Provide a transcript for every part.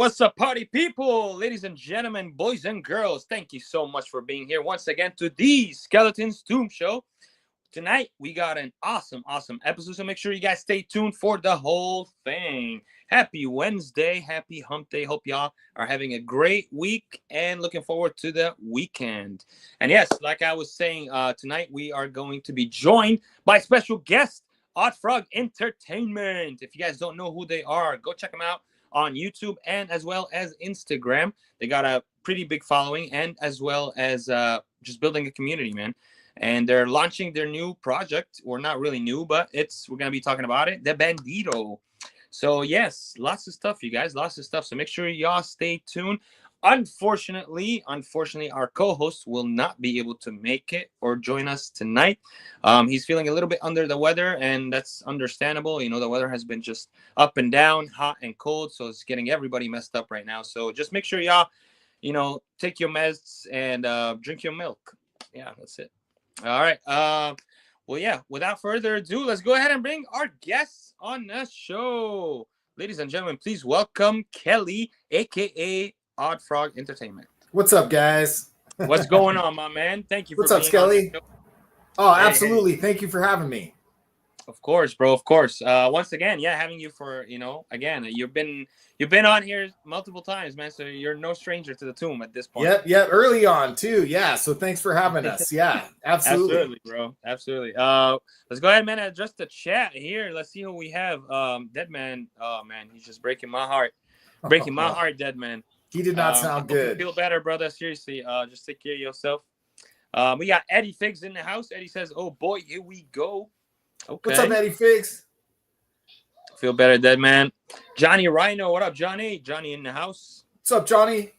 What's up, party people, ladies and gentlemen, boys and girls? Thank you so much for being here once again to the Skeleton's Tomb Show. Tonight, we got an awesome episode, so make sure you guys stay tuned for the whole thing. Happy Wednesday, happy hump day. Hope y'all are having a great week and looking forward to the weekend. And yes, like I was saying, tonight we are going to be joined by special guest, Odd Frog Entertainment. If you guys don't know who they are, go check them out on YouTube and as well as Instagram. They got a pretty big following and as well as just building a community, man. And they're launching their new project, or not really new, but we're going to be talking about it, the Bandito. So yes, lots of stuff, you guys, lots of stuff. So make sure y'all stay tuned. Unfortunately, our co-host will not be able to make it or join us tonight. He's feeling a little bit under the weather, and that's understandable. You know, the weather has been just up and down, hot and cold, so it's getting everybody messed up right now. So just make sure y'all, take your meds and drink your milk. Yeah, that's it. All right. Well, yeah, without further ado, let's go ahead and bring our guests on the show. Ladies and gentlemen, please welcome Kelly, a.k.a. Odd Frog Entertainment. What's up, guys? What's going on, my man? Thank you for What's up, being Skelly? Oh, Hey, absolutely. Thank you for having me. Of course, bro. Of course. Once again, having you for, again, you've been on here multiple times, man. So you're no stranger to the tomb at this point. Yep. Early on too. Yeah. So thanks for having us. Yeah, absolutely. Absolutely, bro. Absolutely. Let's go ahead, man, and address the chat here. Let's see who we have. Dead man. Oh man, he's just breaking my heart. Breaking my heart, Dead man. He did not sound good. Feel better, brother. Seriously. Just take care of yourself. We got Eddie Figs in the house. Eddie says, "Oh boy, here we go." Okay. What's up, Eddie Figs? Feel better, Dead man. Johnny Rhino, what up, Johnny? Johnny in the house. What's up, Johnny?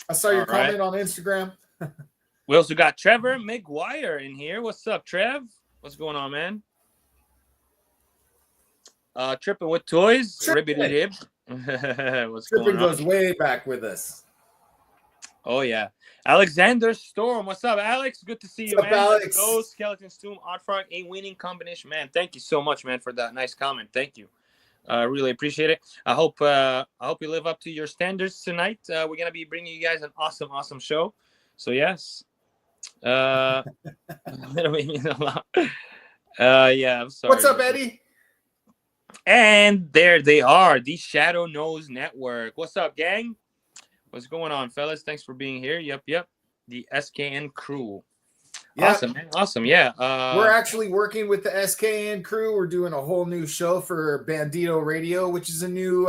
I saw your All right. comment on Instagram. We also got Trevor McGuire in here. What's up, Trev? What's going on, man? Tripping with toys. Tripping. Ribbity rib. What's Tripping going on? goes way back with us. Oh yeah. Alexander Storm. What's up, Alex? Good to see you, What's man. up, Alex? Go Skeleton's Tomb, Odd Frog, a winning combination, man. Thank you so much, man, for that nice comment. Thank you. Really appreciate it. I hope you live up to your standards tonight. We're gonna be bringing you guys an awesome show. So yes. That'll make me a lot. Yeah, I'm sorry. What's up, Eddie? And there they are, the Shadow Nose Network. What's up, gang? What's going on, fellas? Thanks for being here. Yep. The SKN crew. Yep. Awesome, man. Awesome. Yeah. We're actually working with the SKN crew. We're doing a whole new show for Bandito Radio, which is a new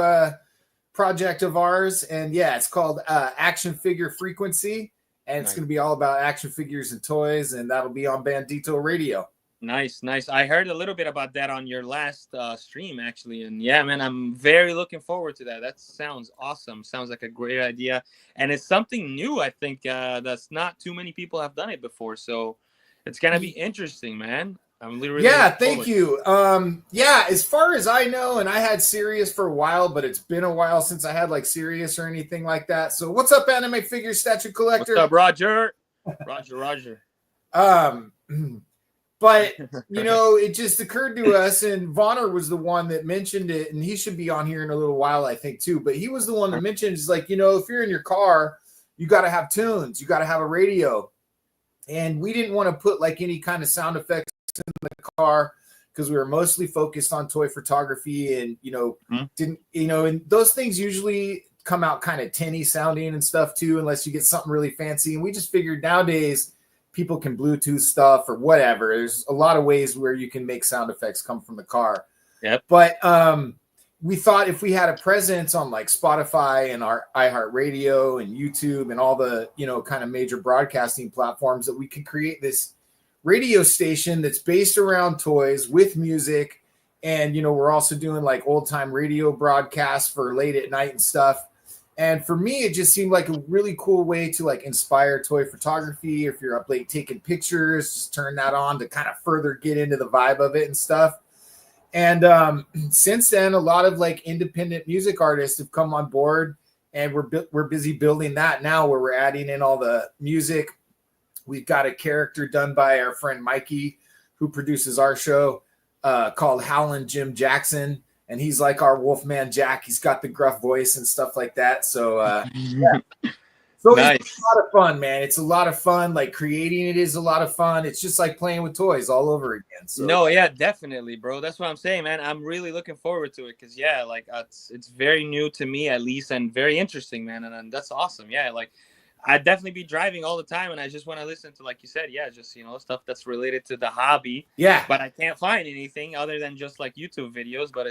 project of ours. And yeah, it's called Action Figure Frequency. And it's going to be all about action figures and toys. And that'll be on Bandito Radio. Nice. I heard a little bit about that on your last stream, actually. And yeah, man, I'm very looking forward to that. That sounds awesome. Sounds like a great idea. And it's something new, I think, that's not too many people have done it before. So it's going to be interesting, man. I'm literally thank you. As far as I know, and I had Sirius for a while, but it's been a while since I had like Sirius or anything like that. So what's up, Anime Figure Statue Collector? What's up, Roger? Roger. But, it just occurred to us, and Vonner was the one that mentioned it, and he should be on here in a little while, I think, too. But he was the one that mentioned, it's like, if you're in your car, you got to have tunes. You got to have a radio. And we didn't want to put, like, any kind of sound effects in the car because we were mostly focused on toy photography and, and those things usually come out kind of tinny sounding and stuff, too, unless you get something really fancy. And we just figured nowadays – people can Bluetooth stuff or whatever. There's a lot of ways where you can make sound effects come from the car. Yep. But we thought if we had a presence on like Spotify and our iHeartRadio and YouTube and all the, kind of major broadcasting platforms, that we could create this radio station that's based around toys with music. And, we're also doing like old time radio broadcasts for late at night and stuff. And for me, it just seemed like a really cool way to like inspire toy photography. If you're up late taking pictures, just turn that on to kind of further get into the vibe of it and stuff. And since then, a lot of like independent music artists have come on board, and we're busy building that now, where we're adding in all the music. We've got a character done by our friend Mikey, who produces our show, called Howlin' Jim Jackson. and he's like our Wolfman Jack. He's got the gruff voice and stuff like that. So yeah. So Nice. it's a lot of fun, man. It's a lot of fun. Like creating it is a lot of fun. It's just like playing with toys all over again. So No, yeah, definitely, bro. That's what I'm saying, man. I'm really looking forward to it because, yeah, like it's very new to me at least, and very interesting, man. And that's awesome. Yeah, like I'd definitely be driving all the time, and I just want to listen to, like you said, yeah, just stuff that's related to the hobby. yeah, But I can't find anything other than just like YouTube videos. But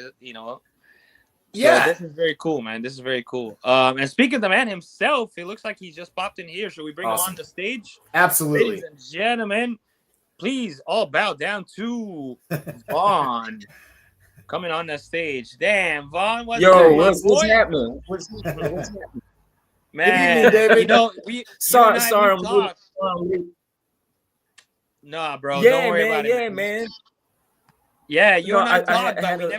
yeah. So this is very cool, man. This is very cool. And speaking of the man himself, it looks like he just popped in here. Should we bring him on the stage? Absolutely. Ladies and gentlemen, please all bow down to Vaughn coming on the stage. Damn, Vaughn, what's happening? What's happening? Man, David. Sorry. Nah, bro. Yeah, don't worry man. about Yeah, it. man. Yeah, you and I talked, had but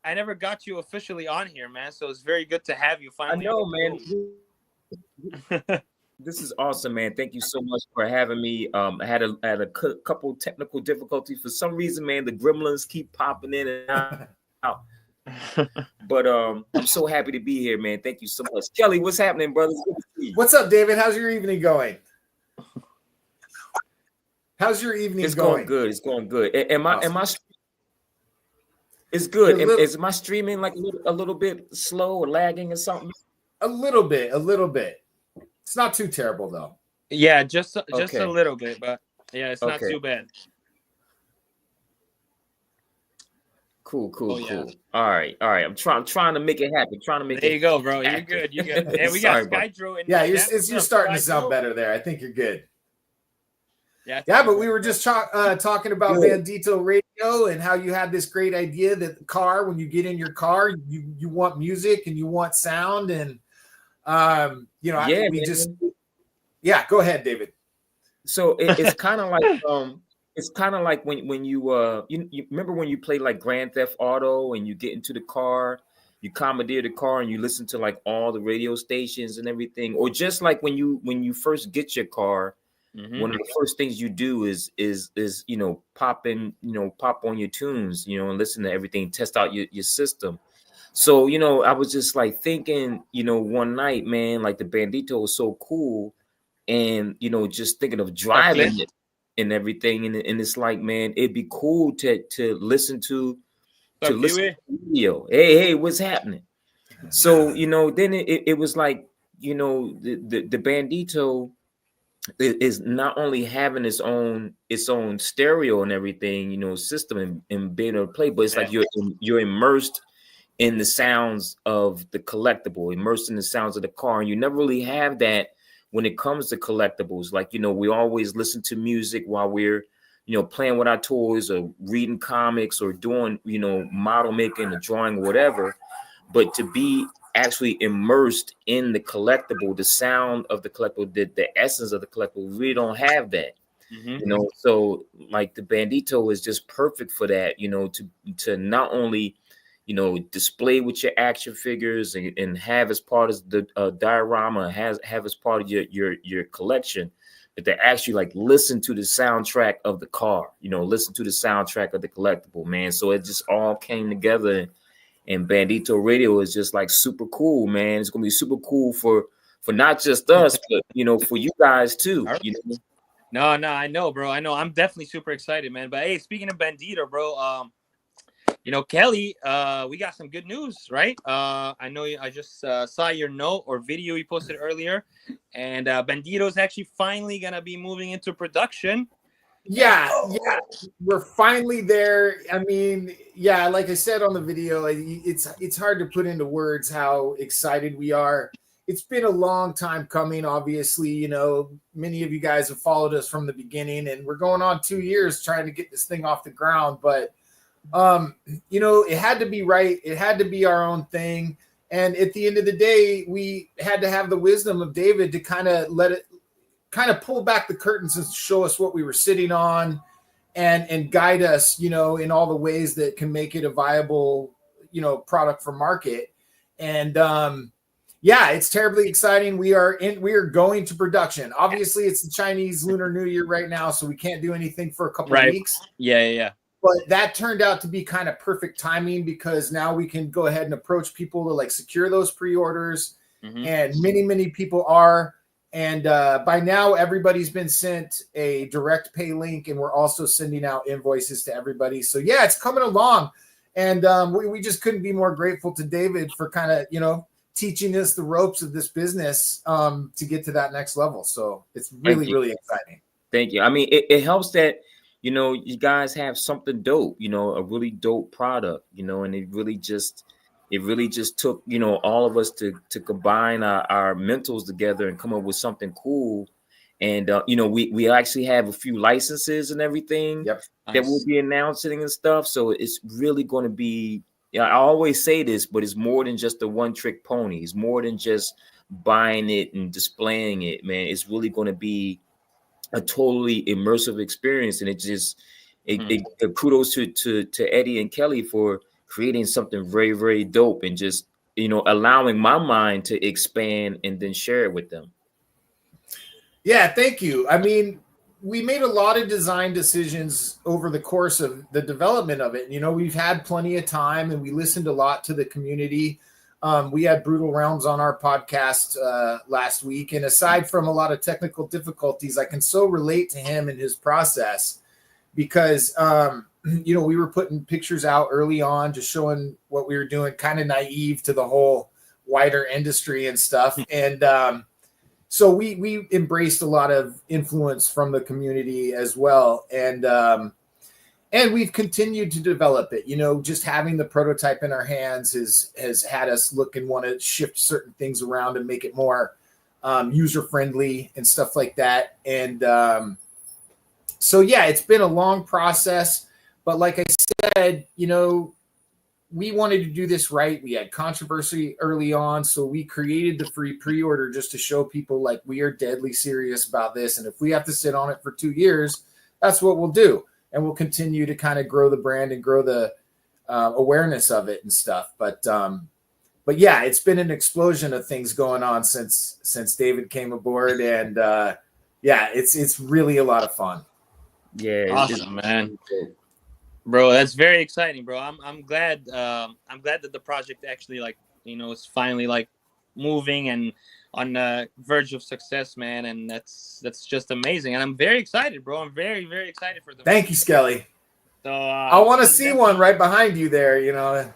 I never got you officially on here, man. So it's very good to have you finally. I know, man. This is awesome, man. Thank you so much for having me. I had a couple technical difficulties for some reason, man. The gremlins keep popping in and out. But I'm so happy to be here, man. Thank you so much. Kelly, what's happening, brothers? What's up, David? How's your evening going? How's your evening going? It's going good. Am I It's good. Is my streaming like a little bit slow or lagging or something? A little bit. It's not too terrible though. Yeah, just a little bit, but yeah, it's not too bad. Cool. Yeah. All right. I'm trying to make it happen. There you go, bro. You're good. And we got Skydro. Yeah, you're starting to sound better there. I think you're good. Yeah, but we were just talking about Bandito Radio and how you had this great idea that the car, when you get in your car, you want music and you want sound, and go ahead, David. So it's kind of like when you remember when you play like Grand Theft Auto and you get into the car, you commandeer the car and you listen to like all the radio stations and everything, or just like when you first get your car. Mm-hmm. One of the first things you do is pop on your tunes, and listen to everything, test out your system. So, I was just like thinking, one night, man, like the Bandito was so cool, and just thinking of driving it and everything, and it's like, man, it'd be cool to listen to the video. Hey, what's happening? So, then it was like, the Bandito is not only having its own stereo and everything, system and being able to play, but it's like you're immersed in the sounds of the collectible, immersed in the sounds of the car, and you never really have that when it comes to collectibles. Like, we always listen to music while we're playing with our toys or reading comics or doing model making or drawing or whatever, but to be actually immersed in the collectible, the sound of the collectible, the essence of the collectible, we really don't have that. Mm-hmm. So like the Bandito is just perfect for that, to not only display with your action figures and have as part of the diorama, have as part of your collection, but to actually like listen to the soundtrack of the car, listen to the soundtrack of the collectible, man. So it just all came together. And Bandito Radio is just like super cool, man. It's gonna be super cool for not just us, but for you guys too. No, I know, bro. I know. I'm definitely super excited, man. But hey, speaking of Bandito, bro, Kelly, we got some good news, right? I know I just saw your note or video you posted earlier, and Bandito is actually finally gonna be moving into production. Yeah, we're finally there. I mean, yeah, like I said on the video, it's hard to put into words how excited we are. It's been a long time coming, obviously. Many of you guys have followed us from the beginning, and we're going on 2 years trying to get this thing off the ground. But, it had to be right. It had to be our own thing. And at the end of the day, we had to have the wisdom of David to kind of pull back the curtains and show us what we were sitting on and guide us, in all the ways that can make it a viable, product for market. And it's terribly exciting. We are going to production. Obviously it's the Chinese Lunar New Year right now, so we can't do anything for a couple of weeks. Yeah. But that turned out to be kind of perfect timing because now we can go ahead and approach people to like secure those pre-orders. And many people are. And by now, everybody's been sent a direct pay link, and we're also sending out invoices to everybody. So yeah, it's coming along. And we just couldn't be more grateful to David for kind of, teaching us the ropes of this business to get to that next level. So it's really exciting. Thank you. I mean, it helps that, you guys have something dope, a really dope product, and it really just took, all of us to combine our mentals together and come up with something cool. And, we actually have a few licenses and everything that we'll be announcing and stuff. So it's really going to be, I always say this, but it's more than just a one-trick pony. It's more than just buying it and displaying it, man. It's really going to be a totally immersive experience. And kudos to Eddie and Kelly for creating something very, very dope and just, allowing my mind to expand and then share it with them. Yeah, thank you. I mean, we made a lot of design decisions over the course of the development of it. We've had plenty of time and we listened a lot to the community. We had Brutal Realms on our podcast last week. And aside from a lot of technical difficulties, I can so relate to him and his process because, we were putting pictures out early on, just showing what we were doing, kind of naive to the whole wider industry and stuff. And so we embraced a lot of influence from the community as well. And we've continued to develop it. Just having the prototype in our hands has had us look and want to shift certain things around and make it more user-friendly and stuff like that. And so, yeah, it's been a long process. But like I said, we wanted to do this right. We had controversy early on. So we created the free pre-order just to show people like we are deadly serious about this. And if we have to sit on it for 2 years, that's what we'll do. And we'll continue to kind of grow the brand and grow the awareness of it and stuff. But yeah, it's been an explosion of things going on since David came aboard. And yeah, it's really a lot of fun. Yeah. Awesome, man. Bro, that's very exciting, bro. I'm glad that the project actually is finally moving and on the verge of success, man. And that's just amazing. And I'm very excited, bro. I'm very, very excited for the Thank you, Skelly. So I want to see one right behind you there,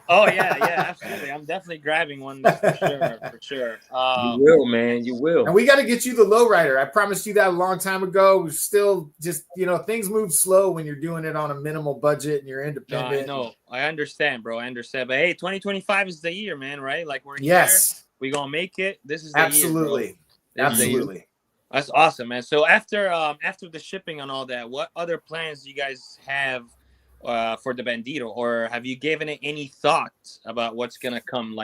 Oh yeah, absolutely. I'm definitely grabbing one for sure. You will, man. You will. And we got to get you the lowrider. I promised you that a long time ago. We're still just, things move slow when you're doing it on a minimal budget and you're independent. No, I know. I understand, bro. I understand. But hey, 2025 is the year, man. Right? Like we're yes. Here. We gonna make it. This is the absolutely, year, absolutely. That's awesome, man. So after the shipping and all that, what other plans do you guys have for the Bandito, or have you given it any thought about what's gonna come,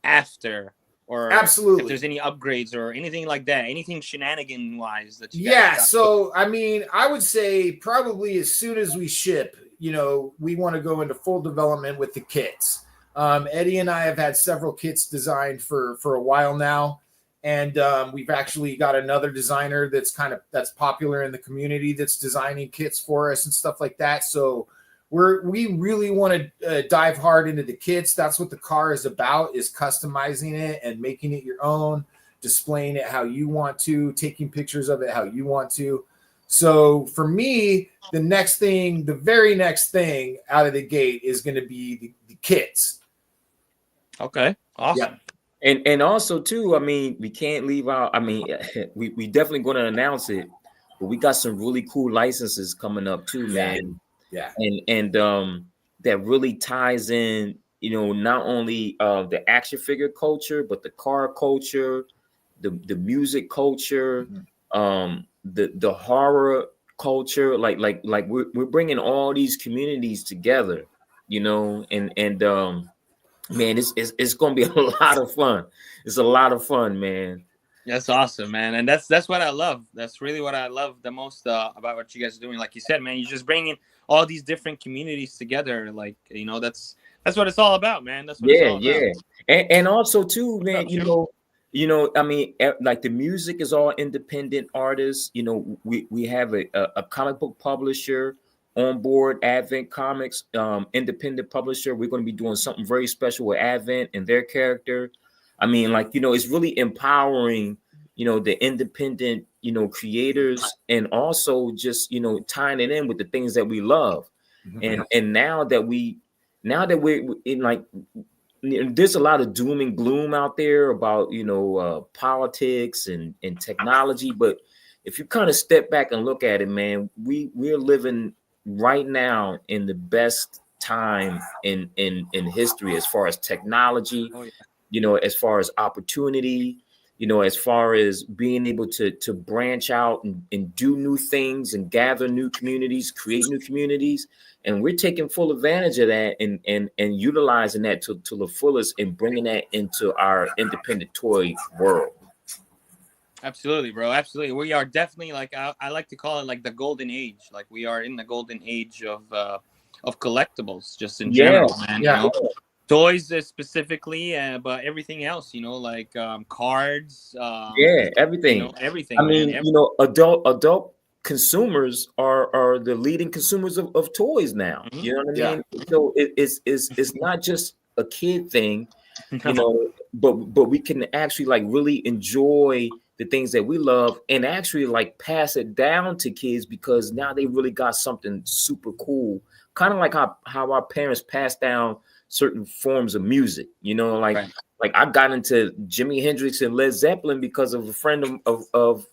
after, or absolutely if there's any upgrades or anything like that, anything shenanigan wise that you so I mean, I would say probably as soon as we ship, we want to go into full development with the kits. Eddie and I have had several kits designed for a while now. And we've actually got another designer that's popular in the community that's designing kits for us and stuff like that. So we really want to dive hard into the kits. That's what the car is about, is customizing it and making it your own, displaying it how you want to, taking pictures of it how you want to. So for me, the very next thing out of the gate is going to be the kits. Okay, awesome. Yeah. And also too, I mean, we can't leave out. I mean, we definitely going to announce it, but we got some really cool licenses coming up too, man. Yeah. And that really ties in, not only the action figure culture, but the car culture, the music culture, the horror culture. Like we're bringing all these communities together, and man, it's gonna be a lot of fun. It's a lot of fun, man. That's awesome, man, and that's what I love. That's really what I love the most about what you guys are doing. Like you said, man, you're just bringing all these different communities together. Like that's what it's all about, man. That's what it's all about. And also too, man, I mean, like the music is all independent artists. We have a comic book publisher on board Advent Comics, independent publisher. We're going to be doing something very special with Advent and their character. I mean, like, it's really empowering, the independent, creators, and also just, tying it in with the things that we love. And now that we're in, like, there's a lot of doom and gloom out there about, politics and technology. But if you kind of step back and look at it, man, we're living right now in the best time in history as far as technology, as far as opportunity, as far as being able to branch out and do new things and gather new communities, create new communities. And we're taking full advantage of that and utilizing that to the fullest and bringing that into our independent toy world. Absolutely, bro. Absolutely. We are definitely, like, I like to call it like the golden age. Like, we are in the golden age of collectibles, just in general, man. Yeah. Toys specifically, but everything else, like cards. Everything. Everything. I mean, adult consumers are the leading consumers of toys now. Mm-hmm. You know what I mean? So it's not just a kid thing, but we can actually, like, really enjoy the things that we love and actually, like, pass it down to kids, because now they really got something super cool, kind of like how our parents passed down certain forms of music, like right. Like, I got into Jimi Hendrix and Led Zeppelin because of a friend of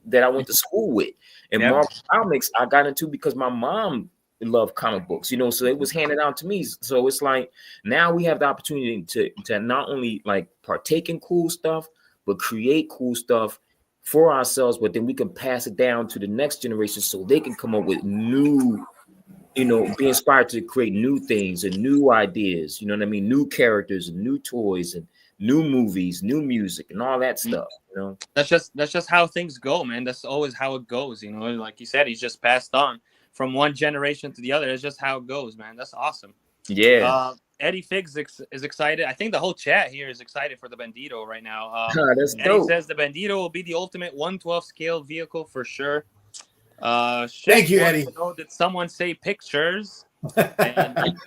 that I went to school with. And Marvel Comics I got into because my mom loved comic books, so it was handed out to me. So it's like, now we have the opportunity to not only, like, partake in cool stuff, but create cool stuff for ourselves, but then we can pass it down to the next generation so they can come up with new, be inspired to create new things and new ideas, new characters and new toys and new movies, new music and all that stuff. That's just how things go, man. That's always how it goes. Like you said, he's just passed on from one generation to the other. It's just how it goes, man. That's awesome. Eddie Figs is excited. I think the whole chat here is excited for the Bandito right now. That's Eddie dope. says the Bandito will be the ultimate 1/12 scale vehicle for sure. Thank you, Eddie. Did someone say pictures? And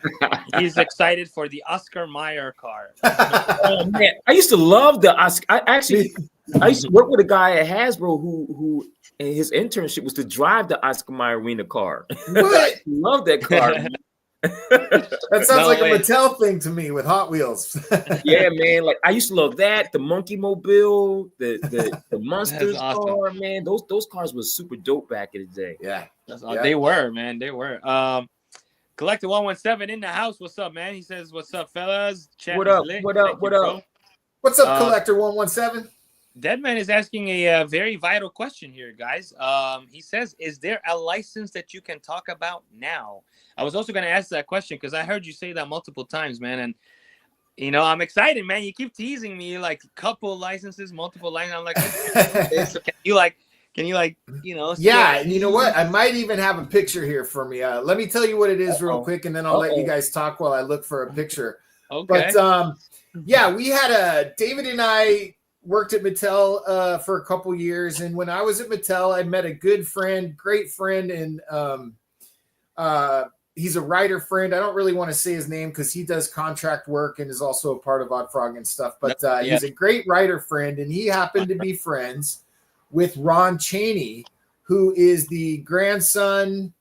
he's excited for the Oscar Mayer car. Oh man, I used to love the Oscar. I used to work with a guy at Hasbro who his internship was to drive the Oscar Mayer Arena car. What? I love that car. That sounds like a Mattel thing to me with Hot Wheels. Yeah, man. Like, I used to love that. The Monkey Mobile, the Monsters car, man. Those cars were super dope back in the day. Yeah. They were, man. They were. Collector 117 in the house. What's up, man? He says, "What's up, fellas?" Chat what up? Lit. What up? What up? What's up, Collector 117? Deadman is asking a very vital question here, guys. He says, "Is there a license that you can talk about now?" I was also going to ask that question because I heard you say that multiple times, man. And, I'm excited, man. You keep teasing me, like, couple licenses, multiple licenses. I'm like, so can you Yeah, and you know what? I might even have a picture here for me. Let me tell you what it is real quick, and then I'll let you guys talk while I look for a picture. Okay. But, yeah, we had David and I worked at Mattel for a couple years. And when I was at Mattel, I met a good friend, great friend, and he's a writer friend. I don't really want to say his name because he does contract work and is also a part of Odd Frog and stuff. But he's a great writer friend, and he happened to be friends with Ron Chaney, who is the grandson.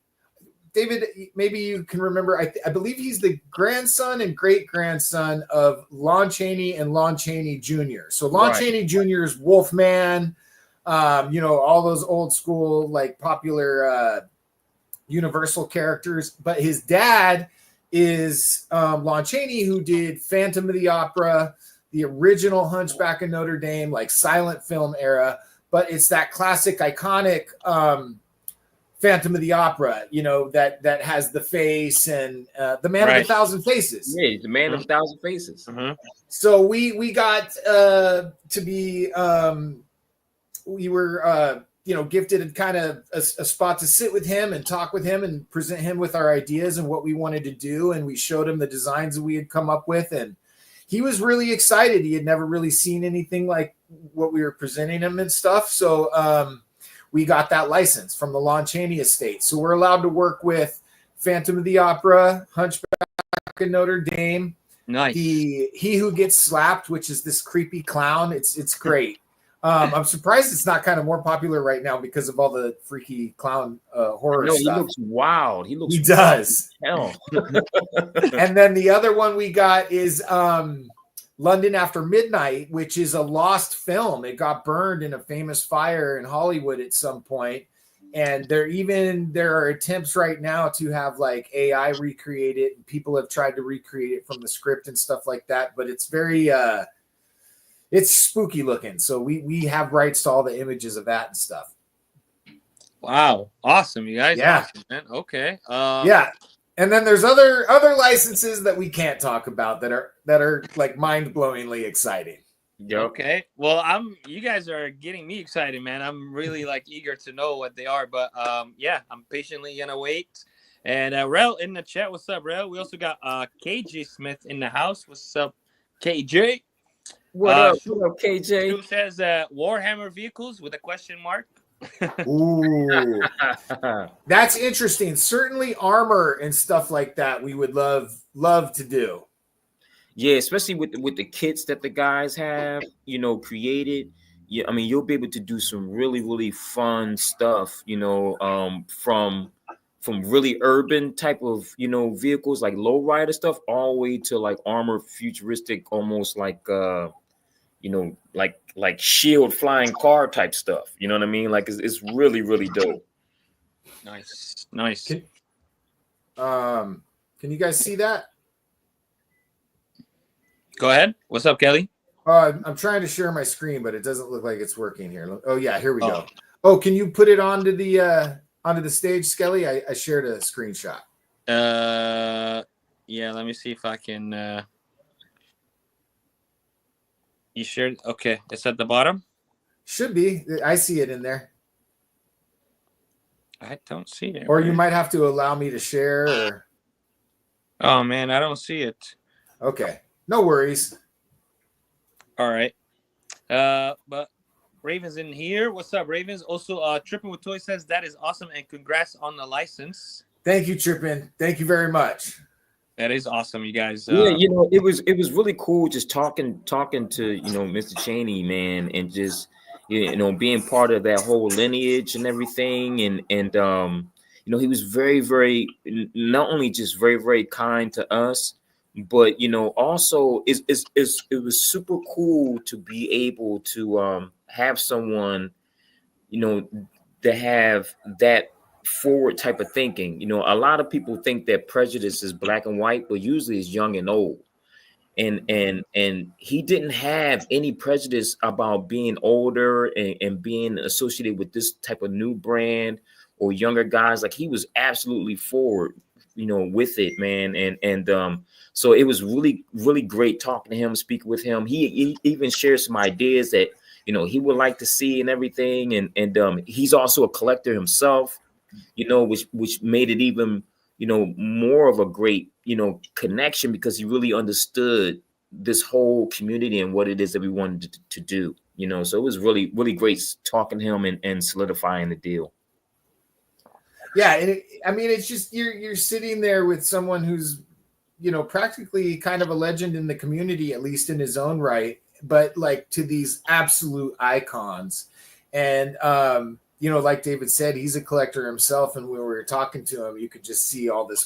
David, maybe you can remember. I believe he's the grandson and great-grandson of Lon Chaney and Lon Chaney Jr. So Lon Chaney Jr. is Wolfman, all those old school, like, popular Universal characters. But his dad is Lon Chaney, who did Phantom of the Opera, the original Hunchback of Notre Dame, like silent film era. But it's that classic, iconic Phantom of the Opera, that has the face and the Man of a Thousand Faces. Yeah, he's the Man of a Thousand Faces. Mm-hmm. So we got to be, we were, gifted kind of a spot to sit with him and talk with him and present him with our ideas and what we wanted to do. And we showed him the designs that we had come up with. And he was really excited. He had never really seen anything like what we were presenting him and stuff. So we got that license from the Lon Chaney estate. So we're allowed to work with Phantom of the Opera, Hunchback of Notre Dame. Nice. He Who Gets Slapped, which is this creepy clown. It's great. I'm surprised it's not kind of more popular right now because of all the freaky clown horror stuff. He looks wild. He does. Hell. And then the other one we got is London After Midnight, which is a lost film. It got burned in a famous fire in Hollywood at some point. And there are attempts right now to have like AI recreate it. People have tried to recreate it from the script and stuff like that, but it's very it's spooky looking. So we have rights to all the images of that and stuff. Wow, awesome, you guys. Yeah. Awesome, man. Okay. Yeah. And then there's other licenses that we can't talk about that are like mind-blowingly exciting. Yep. Okay. Well, you guys are getting me excited, man. I'm really like eager to know what they are, but yeah, I'm patiently gonna wait. And Rel in the chat, what's up, Rel? We also got KJ Smith in the house. What's up, KJ? What up, KJ? Who says Warhammer vehicles with a question mark? Ooh, that's interesting. Certainly armor and stuff like that we would love to do. Yeah, especially with the kits that the guys have, created. Yeah, I mean, you'll be able to do some really, really fun stuff, from really urban type of, vehicles like lowrider stuff all the way to like armored futuristic, almost like like shield flying car type stuff. You know what I mean? Like it's really, really dope. Nice. Can you guys see that? Go ahead. What's up, Kelly? I'm trying to share my screen, but it doesn't look like it's working here. Oh yeah, here we go. Oh, can you put it onto the stage, Skelly? I shared a screenshot. Yeah. Let me see if I can. You shared? Okay, it's at the bottom. Should be. I see it in there. I don't see it. Or you might have to allow me to share. Or... Oh man, I don't see it. Okay, no worries. All right. But Ravens in here. What's up, Ravens? Also, Trippin' with Toy says that is awesome and congrats on the license. Thank you, Trippin'. Thank you very much. That is awesome, you guys. Yeah, it was really cool just talking to Mr. Cheney, man, and just being part of that whole lineage and everything, and he was very, very, not only just very, very kind to us, but also it was super cool to be able to have someone to have that forward type of thinking. A lot of people think that prejudice is black and white, but usually it's young and old. And he didn't have any prejudice about being older and being associated with this type of new brand or younger guys. Like he was absolutely forward, with it, man. And so it was really, really great talking to him, speaking with him. He even shared some ideas that he would like to see and everything. And he's also a collector himself. Which made it even, more of a great, connection because he really understood this whole community and what it is that we wanted to do, so it was really, really great talking to him and solidifying the deal. Yeah. And it's just, you're sitting there with someone who's, practically kind of a legend in the community, at least in his own right, but like to these absolute icons. And, like David said, he's a collector himself. And when we were talking to him, you could just see all this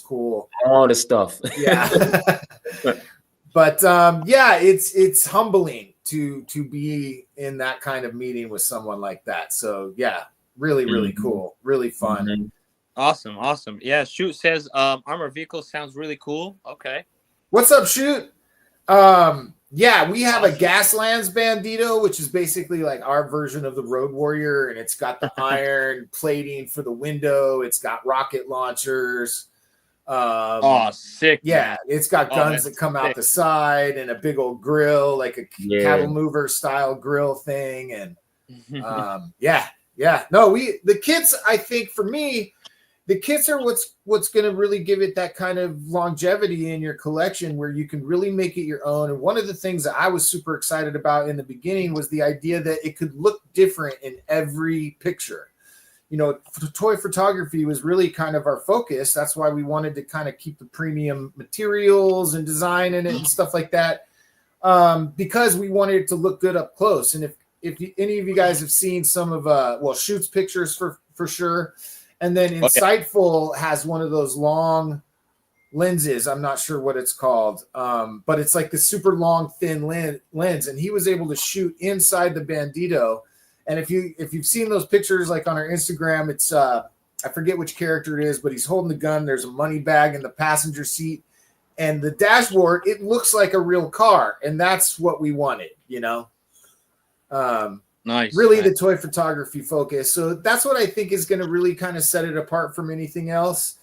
stuff. Yeah. But it's humbling to be in that kind of meeting with someone like that. So yeah, really, really cool. Really fun. Mm-hmm. Awesome. Yeah. Shoot says armor vehicle sounds really cool. Okay. What's up, Shoot? Yeah, we have a Gaslands Bandito, which is basically like our version of the Road Warrior, and it's got the iron plating for the window. It's got rocket launchers. Sick. Yeah, man. It's got guns that come out the side and a big old grill, like a cattle mover style grill thing. And yeah. No, the kits, I think for me, the kits are what's going to really give it that kind of longevity in your collection where you can really make it your own. And one of the things that I was super excited about in the beginning was the idea that it could look different in every picture. toy photography was really kind of our focus. That's why we wanted to kind of keep the premium materials and design in it and stuff like that, because we wanted it to look good up close. And if any of you guys have seen some of Shoot's pictures for sure, and then Insightful has one of those long lenses. I'm not sure what it's called, but it's like the super long thin lens, and he was able to shoot inside the Bandito. And if you've seen those pictures, like on our Instagram, it's I forget which character it is, but he's holding the gun. There's a money bag in the passenger seat, and the dashboard, it looks like a real car, and that's what we wanted, Nice. Really, the toy photography focus. So that's what I think is going to really kind of set it apart from anything else.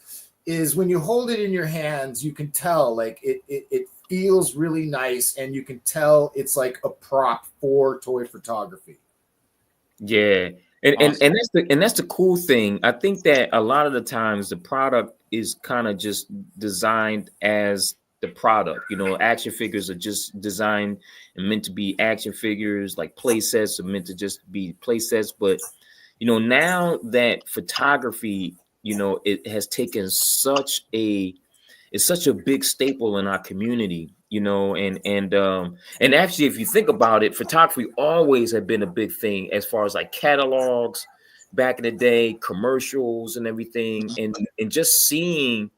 Is when you hold it in your hands, you can tell like it feels really nice, and you can tell it's like a prop for toy photography. Yeah. And that's the cool thing. I think that a lot of the times the product is kind of just designed as the product. Action figures are just designed and meant to be action figures, like play sets are meant to just be play sets. But now that photography, it has taken it's such a big staple in our community, and actually, if you think about it, photography always had been a big thing as far as like catalogs back in the day, commercials and everything, and just seeing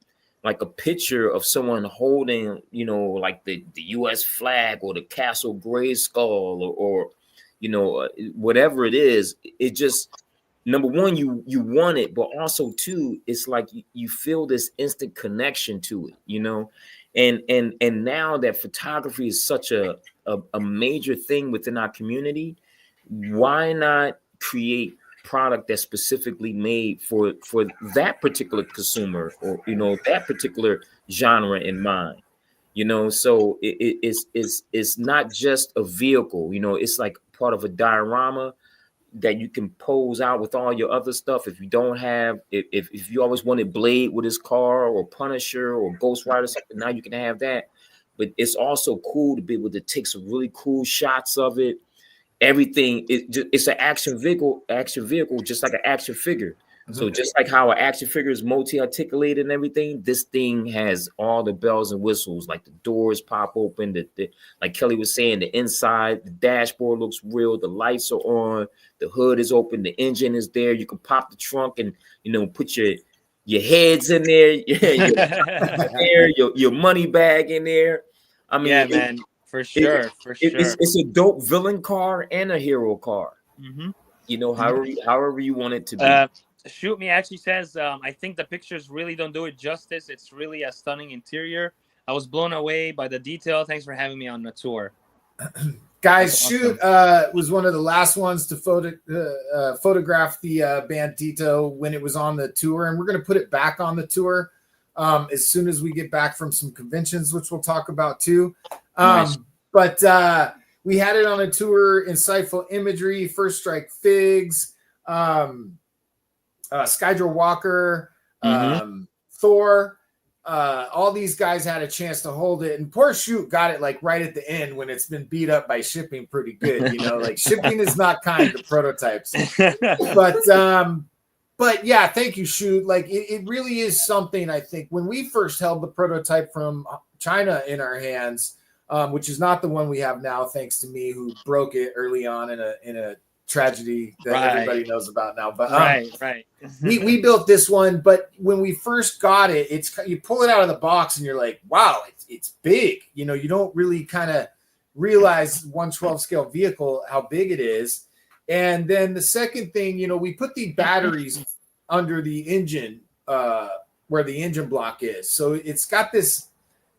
like a picture of someone holding, like the U.S. flag or the Castle Grayskull or whatever it is, it just, number one, you want it, but also too, it's like you feel this instant connection to it, and now that photography is such a major thing within our community, why not create product that's specifically made for that particular consumer or that particular genre in mind, so it's not just a vehicle, it's like part of a diorama that you can pose out with all your other stuff. If you don't have, if you always wanted Blade with his car or Punisher or Ghost Rider, something, now you can have that. But it's also cool to be able to take some really cool shots of it. Everything it's an action vehicle, just like an action figure. Mm-hmm. So just like how an action figure is multi-articulated and everything, this thing has all the bells and whistles, like the doors pop open, like Kelly was saying, the inside, the dashboard looks real, the lights are on, the hood is open, the engine is there. You can pop the trunk and put your heads in there, your money bag in there. I mean, yeah, man. For sure. It's a dope villain car and a hero car. Mm-hmm. However you want it to be. Shoot Me actually says, I think the pictures really don't do it justice. It's really a stunning interior. I was blown away by the detail. Thanks for having me on the tour. Guys, Shoot was one of the last ones to photograph the Bandito when it was on the tour, and we're going to put it back on the tour as soon as we get back from some conventions, which we'll talk about too. Nice. But we had it on a tour, Insightful Imagery, First Strike Figs, Skydra Walker, Thor. All these guys had a chance to hold it, and poor Shoot got it like right at the end when it's been beat up by shipping pretty good. Like shipping is not kind to prototypes. But yeah, thank you, Shoot. Like it really is something. I think when we first held the prototype from China in our hands, which is not the one we have now, thanks to me, who broke it early on in a tragedy that everybody knows about now. But right. we built this one, but when we first got it, it's you pull it out of the box and you're like, wow, it's big. You don't really kind of realize 1/12 scale vehicle how big it is. And then the second thing, we put the batteries under the engine where the engine block is. So it's got this.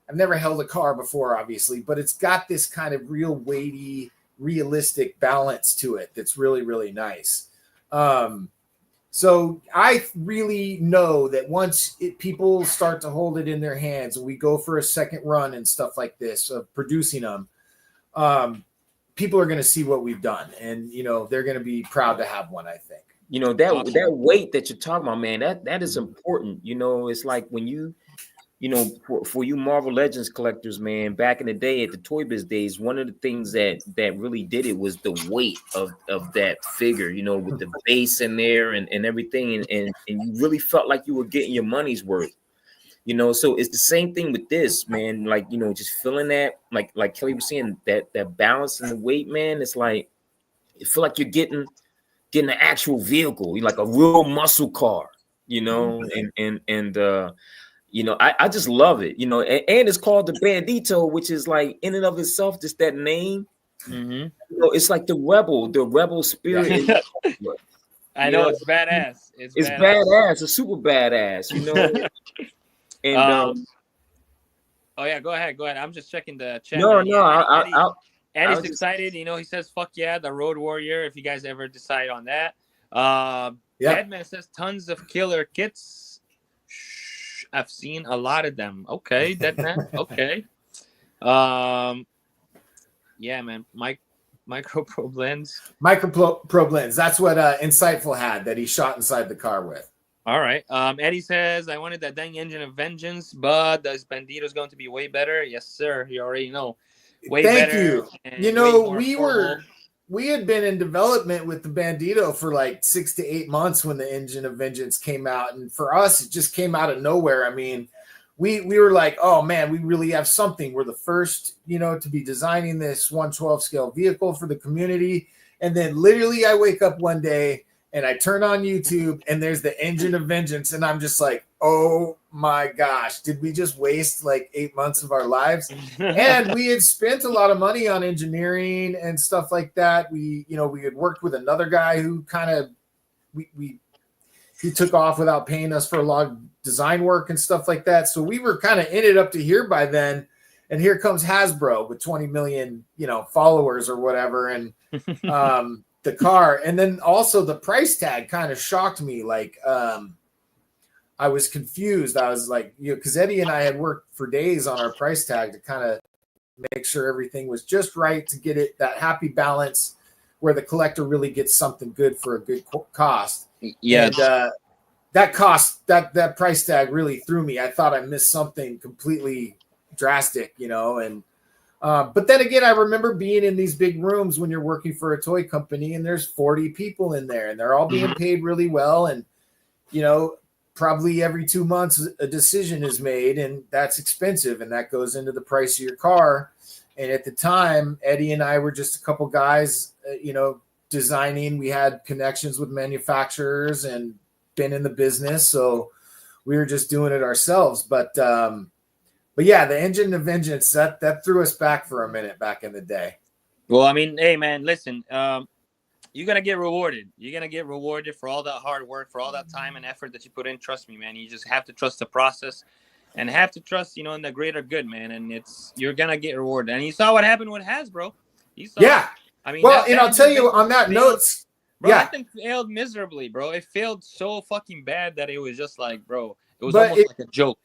I've never held a car before, obviously, but it's got this kind of real weighty, realistic balance to it that's really, really nice. So I really know that once people start to hold it in their hands and we go for a second run and stuff like this of producing them, people are going to see what we've done, and they're going to be proud to have one. I think that weight that you're talking about, man, that is important. It's like when you you know, for you Marvel Legends collectors, man, back in the day at the Toy Biz days, one of the things that really did it was the weight of that figure, you know, with the base in there and everything, and you really felt like you were getting your money's worth. You know, so it's the same thing with this, man. Like, you know, just feeling that, like Kelly was saying, that balance and the weight, man. It's like you feel like you're getting an actual vehicle, like a real muscle car, you know, and you know, I just love it, you know, and it's called the Bandito, which is like in and of itself, just that name. Mm-hmm. You know, it's like the rebel spirit. Yeah. I know, it's badass. It's badass. It's super badass, you know. And oh yeah, go ahead. I'm just checking the chat. Eddie's excited. You know, he says, "Fuck yeah, the Road Warrior." If you guys ever decide on that, Deadman says tons of killer kits. Shh, I've seen a lot of them. Okay, Deadman. Okay. Yeah, man. Micro Pro Blends. Micro Pro Blends. That's what Insightful had that he shot inside the car with. All right. Eddie says, I wanted that dang engine of vengeance, but this Bandito is going to be way better. Yes, sir. You already know. Way Thank better. you. You know, we had been in development with the Bandito for like 6 to 8 months when the engine of vengeance came out. And for us, it just came out of nowhere. I mean, we were like, oh man, we really have something. We're the first, you know, to be designing this 1/12 scale vehicle for the community. And then literally I wake up one day and I turn on YouTube and there's the engine of vengeance. And I'm just like, oh my gosh, did we just waste like 8 months of our lives? And we had spent a lot of money on engineering and stuff like that. We had worked with another guy who kind of, he took off without paying us for a lot of design work and stuff like that. So we were kind of in it up to here by then. And here comes Hasbro with 20 million, you know, followers or whatever. And, the car, and then also the price tag kind of shocked me. Like I was confused. I was like, you know, because Eddie and I had worked for days on our price tag to kind of make sure everything was just right to get it that happy balance where the collector really gets something good for a good cost. Yeah. And that cost, that price tag really threw me. I thought I missed something completely drastic, you know, and but then again, I remember being in these big rooms when you're working for a toy company and there's 40 people in there and they're all being paid really well. And, you know, probably every 2 months a decision is made and that's expensive and that goes into the price of your car. And at the time, Eddie and I were just a couple guys, you know, designing. We had connections with manufacturers and been in the business. So we were just doing it ourselves. But yeah, the engine of vengeance, that threw us back for a minute back in the day. Well, I mean, hey, man, listen, you're going to get rewarded. You're going to get rewarded for all that hard work, for all that time and effort that you put in. Trust me, man. You just have to trust the process and have to trust, you know, in the greater good, man. And you're going to get rewarded. And you saw what happened with Hasbro. Yeah. I mean, well, and I'll tell you on that note, bro, that thing failed miserably, bro. It failed so fucking bad that it was just like, bro, it was almost like a joke.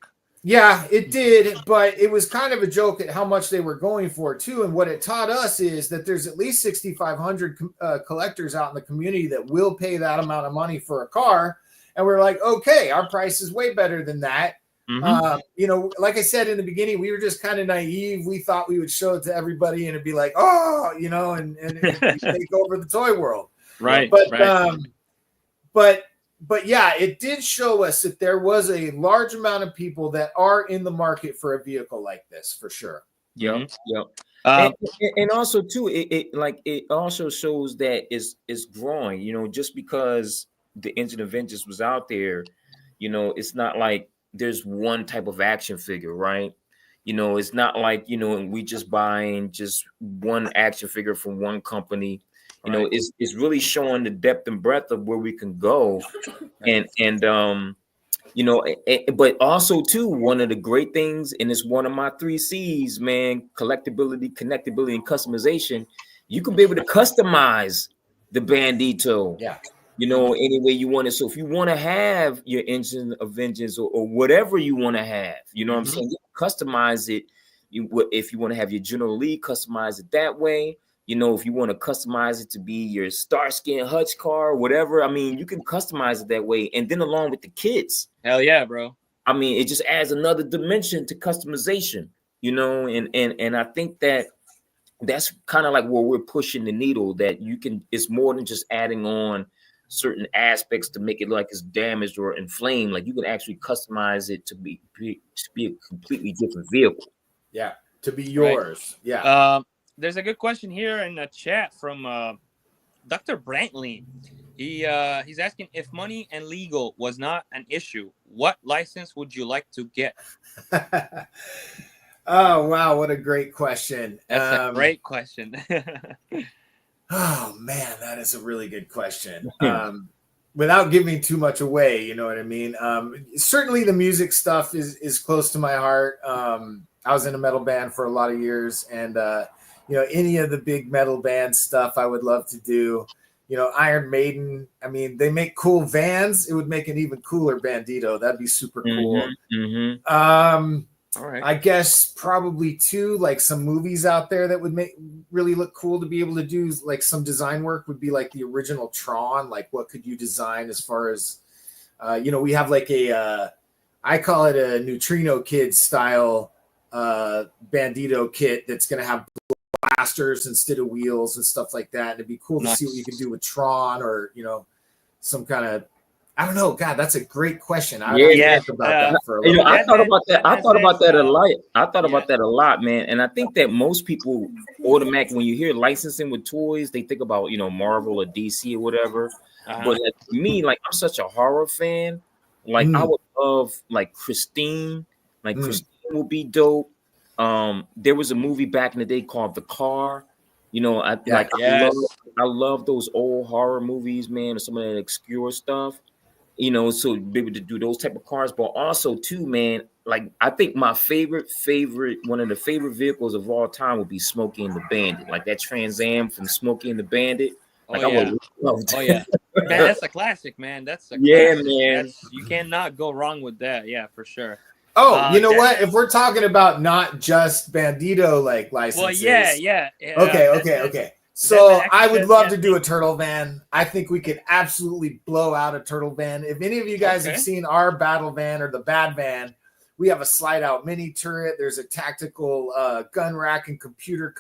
Yeah, it did, but it was kind of a joke at how much they were going for too. And what it taught us is that there's at least 6,500 collectors out in the community that will pay that amount of money for a car. And we're like, okay, our price is way better than that. You know, like I said in the beginning, we were just kind of naive. We thought we would show it to everybody and it'd be like, oh, you know, and take over the toy world. Right. But yeah, it did show us that there was a large amount of people that are in the market for a vehicle like this, for sure. Yep. And also too, it also shows that it's growing. You know, just because the engine of vengeance was out there, you know, it's not like there's one type of action figure, right? You know, it's not like, you know, we just buying just one action figure from one company. You know, it's really showing the depth and breadth of where we can go, and you know, but also too, one of the great things, and it's one of my 3 C's, man: collectability, connectability, and customization. You can be able to customize the Bandito, you know, any way you want it. So if you want to have your engine of vengeance or whatever you want to have, you know what I'm saying, you can customize it. If you want to have your General Lee, customize it that way. You know, if you want to customize it to be your Starsky and Hutch car, whatever, I mean, you can customize it that way. And then along with the kids. Hell yeah, bro. I mean, it just adds another dimension to customization, you know, and I think that's kind of like where we're pushing the needle, that you can, it's more than just adding on certain aspects to make it look like it's damaged or inflamed. Like you can actually customize it to be a completely different vehicle. Yeah, to be yours. Right. Yeah. There's a good question here in the chat from Dr. Brantley. He's asking, if money and legal was not an issue, what license would you like to get? Oh wow, what a great question. That's a great question. Oh man, that is a really good question. Without giving too much away, you know what I mean? Certainly the music stuff is close to my heart. I was in a metal band for a lot of years, and you know, any of the big metal band stuff I would love to do. You know, Iron Maiden, I mean, they make cool vans. It would make an even cooler Bandito. That'd be super cool. All right. I guess probably too, like some movies out there that would really look cool to be able to do like some design work would be like the original Tron. Like what could you design as far as, you know, we have like I call it a Neutrino Kid style Bandito kit that's going to have blasters instead of wheels and stuff like that. And it'd be cool to see what you can do with Tron, or, you know, some kind of, I don't know. God, that's a great question. I think about that for a little bit. I thought about that. I thought about that a lot. I thought about that a lot, man. And I think that most people automatically, when you hear licensing with toys, they think about, you know, Marvel or DC or whatever. But like, for me, like, I'm such a horror fan. Like I would love like Christine. Like Christine would be dope. There was a movie back in the day called The Car. You know, I love those old horror movies, man, or some of that obscure stuff. You know, so be able to do those type of cars, but also too, man, like I think my favorite, one of the favorite vehicles of all time would be Smokey and the Bandit, like that Trans Am from Smokey and the Bandit. Like I would love that. Oh yeah, man, that's a classic, man. That's a classic. Man. You cannot go wrong with that. Yeah, for sure. Oh, you know what? If we're talking about not just Bandito like licenses, well, yeah. Okay. So I would love to do a turtle van. I think we could absolutely blow out a turtle van. If any of you guys have seen our battle van or the bad van, we have a slide out mini turret. There's a tactical gun rack and computer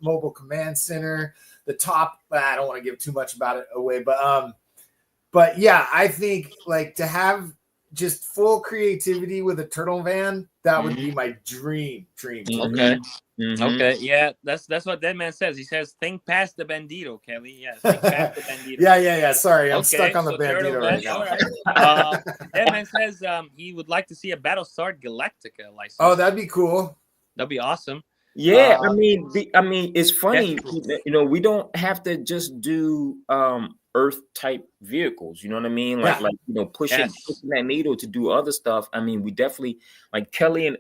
mobile command center. The top, I don't want to give too much about it away, but yeah, I think like to have just full creativity with a turtle van, that would be my dream. Okay. Okay, yeah, that's what that man says. He says, think past the Bandito, Kelly. Yeah, think past the Bandito. yeah. Sorry, I'm stuck on the Bandito right now. Right. That man says he would like to see a Battlestar Galactica license. Oh, that'd be cool. That'd be awesome. Yeah, I mean, it's funny. You know, we don't have to just do Earth type vehicles. You know what I mean? Like you know, pushing that needle to do other stuff. I mean, we definitely like Kelly and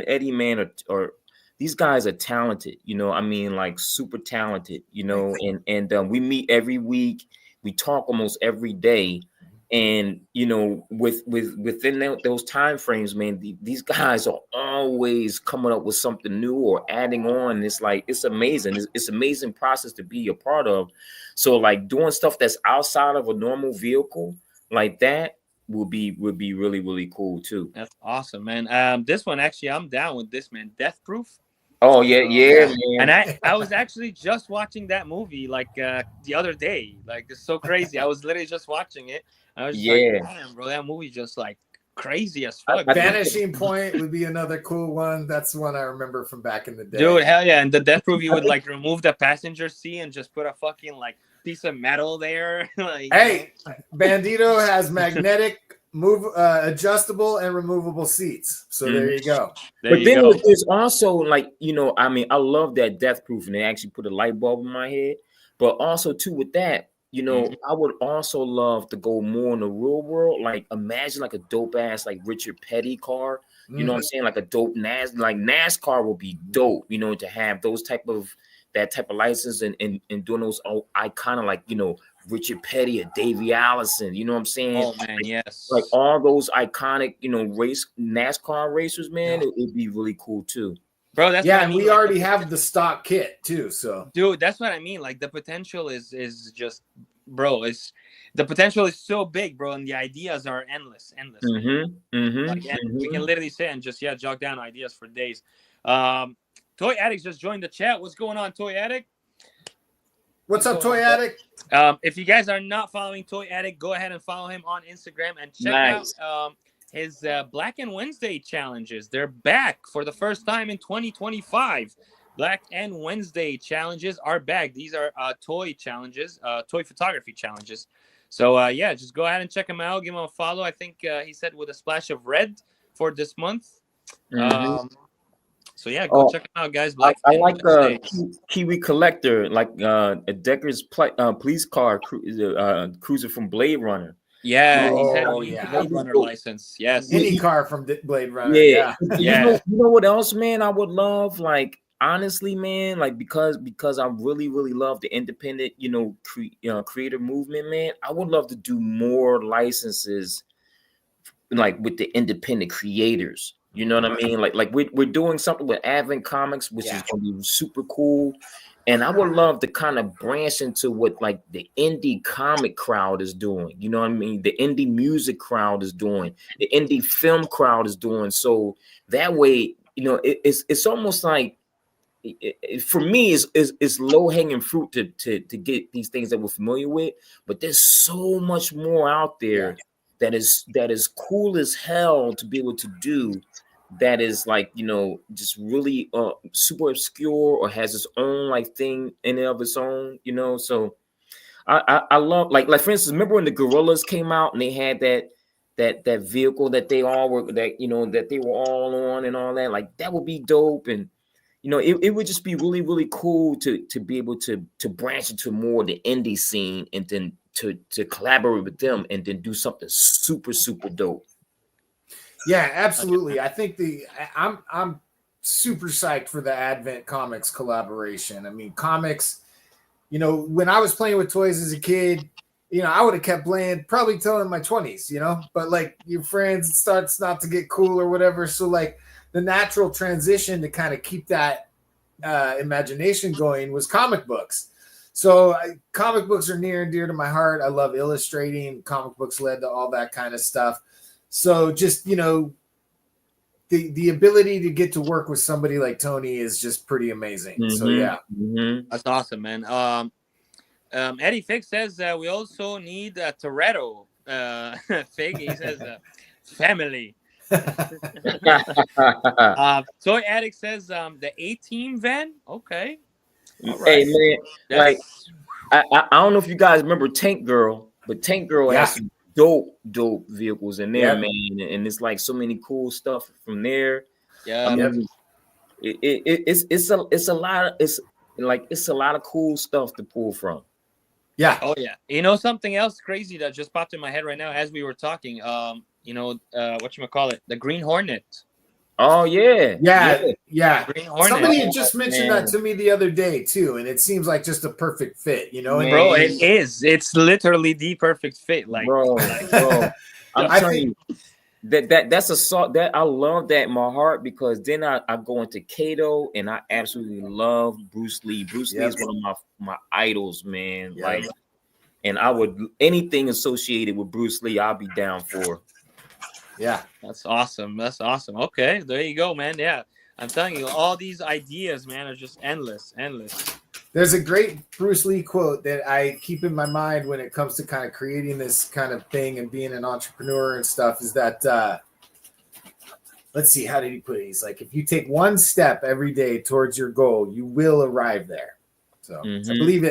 Eddie, man, are these guys are talented, you know. I mean, like super talented, you know. And we meet every week. We talk almost every day, and you know, within those time frames, man, these guys are always coming up with something new or adding on. It's like it's amazing. It's amazing process to be a part of. So, like doing stuff that's outside of a normal vehicle like that would be really, really cool too. That's awesome, man. This one actually, I'm down with this, man. Death Proof. Oh yeah, man. And I was actually just watching that movie like the other day. Like it's so crazy. I was literally just watching it. I was like, damn, bro, that movie just like crazy as fuck. Vanishing Point would be another cool one. That's one I remember from back in the day. Dude, hell yeah. And the Death Proof, you would like remove the passenger seat and just put a fucking like piece of metal there. Like, hey, Bandito has magnetic adjustable and removable seats, so there you go. But then there's also like, you know, I mean, I love that Death Proof, and they actually put a light bulb in my head. But also too with that, you know, I would also love to go more in the real world. Like imagine like a dope ass like Richard Petty car. You know what I'm saying? Like a dope NASCAR would be dope, you know, to have those type of license and doing those iconic, like, you know, Richard Petty or Davey Allison, you know what I'm saying? Oh man, yes. Like all those iconic, you know, NASCAR racers, man, it'd be really cool too. Bro, that's what I mean. We already have the stock kit too, so dude, that's what I mean. Like the potential is just, bro, the potential is so big, bro, and the ideas are endless. Like, we can literally sit and just jot down ideas for days. Toy Addict just joined the chat. What's going on, Toy Addict? What's up, Toy Addict? If you guys are not following Toy Addict, go ahead and follow him on Instagram and check out his Black and Wednesday challenges. They're back for the first time in 2025. Black and Wednesday challenges are back. These are toy challenges, toy photography challenges. So just go ahead and check him out. Give him a follow. I think he said with a splash of red for this month. So go check him out, guys. I like Kiwi Collector, like a Decker's police car cruiser from Blade Runner. Yeah, Blade Runner license. Yes, any car from Blade Runner. Yeah. You know what else, man? I would love, like, honestly, man, like, because I really love the independent, creator movement, man. I would love to do more licenses, like, with the independent creators. You know what I mean? Like we're doing something with Advent Comics, which is going to be super cool. And I would love to kind of branch into what, like, the indie comic crowd is doing. You know what I mean? The indie music crowd is doing. The indie film crowd is doing. So that way, it's almost like, for me, it's low hanging fruit to get these things that we're familiar with. But there's so much more out there that is cool as hell to be able to do. That is, like, just really super obscure or has its own, like, thing in and of its own, So I love, like for instance, remember when the Gorillas came out and they had that vehicle that they all were that they were all on and all that, like, that would be dope. And it would just be really cool to be able to branch into more of the indie scene and then to collaborate with them and then do something super dope. Yeah, absolutely. I think I'm super psyched for the Advent Comics collaboration. I mean, comics, when I was playing with toys as a kid, I would have kept playing probably till in my 20s, but, like, your friends, it starts not to get cool or whatever. So, like, the natural transition to kind of keep that imagination going was comic books. So comic books are near and dear to my heart. I love illustrating. Comic books led to all that kind of stuff. So just, the ability to get to work with somebody like Tony is just pretty amazing. So that's awesome, man. Eddie Fig says we also need a Toretto. Fig, he says family. Toy Addict says the A-Team van. Okay. Right. Hey, man, like, I don't know if you guys remember Tank Girl, but Tank Girl has some dope vehicles in there, man, and it's like so many cool stuff from there. I mean, it's a lot of cool stuff to pull from. Yeah. Oh yeah. Something else crazy that just popped in my head right now as we were talking. Whatchamacallit, the Green Hornet. Oh yeah. Green Hornet. Somebody had just mentioned that to me the other day too, and it seems like just a perfect fit, Bro, it is. It's literally the perfect fit. Like, bro. I'm telling you, that's a song that I love that in my heart, because then I go into Kato and I absolutely love Bruce Lee. Bruce Lee is one of my idols, man. Yep. Like, and I would, anything associated with Bruce Lee, I'll be down for. Yeah, that's awesome. Okay, there you go, man. Yeah, I'm telling you, all these ideas, man, are just endless. There's a great Bruce Lee quote that I keep in my mind when it comes to kind of creating this kind of thing and being an entrepreneur and stuff, is that let's see, how did he put it? He's like, if you take one step every day towards your goal, you will arrive there. So I believe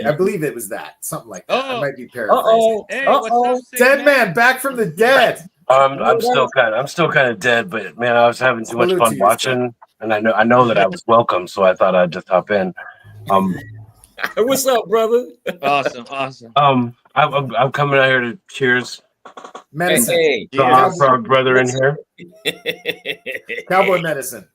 it was that, something like that. I might be paraphrasing. What's up, Dead man back from the dead. I'm still kind of dead, but man, I was having too much fun watching, and I know that I was welcome, so I thought I'd just hop in. What's up, brother? Awesome. I'm coming out here to cheers. Medicine. Hey. For our brother in here. Cowboy medicine.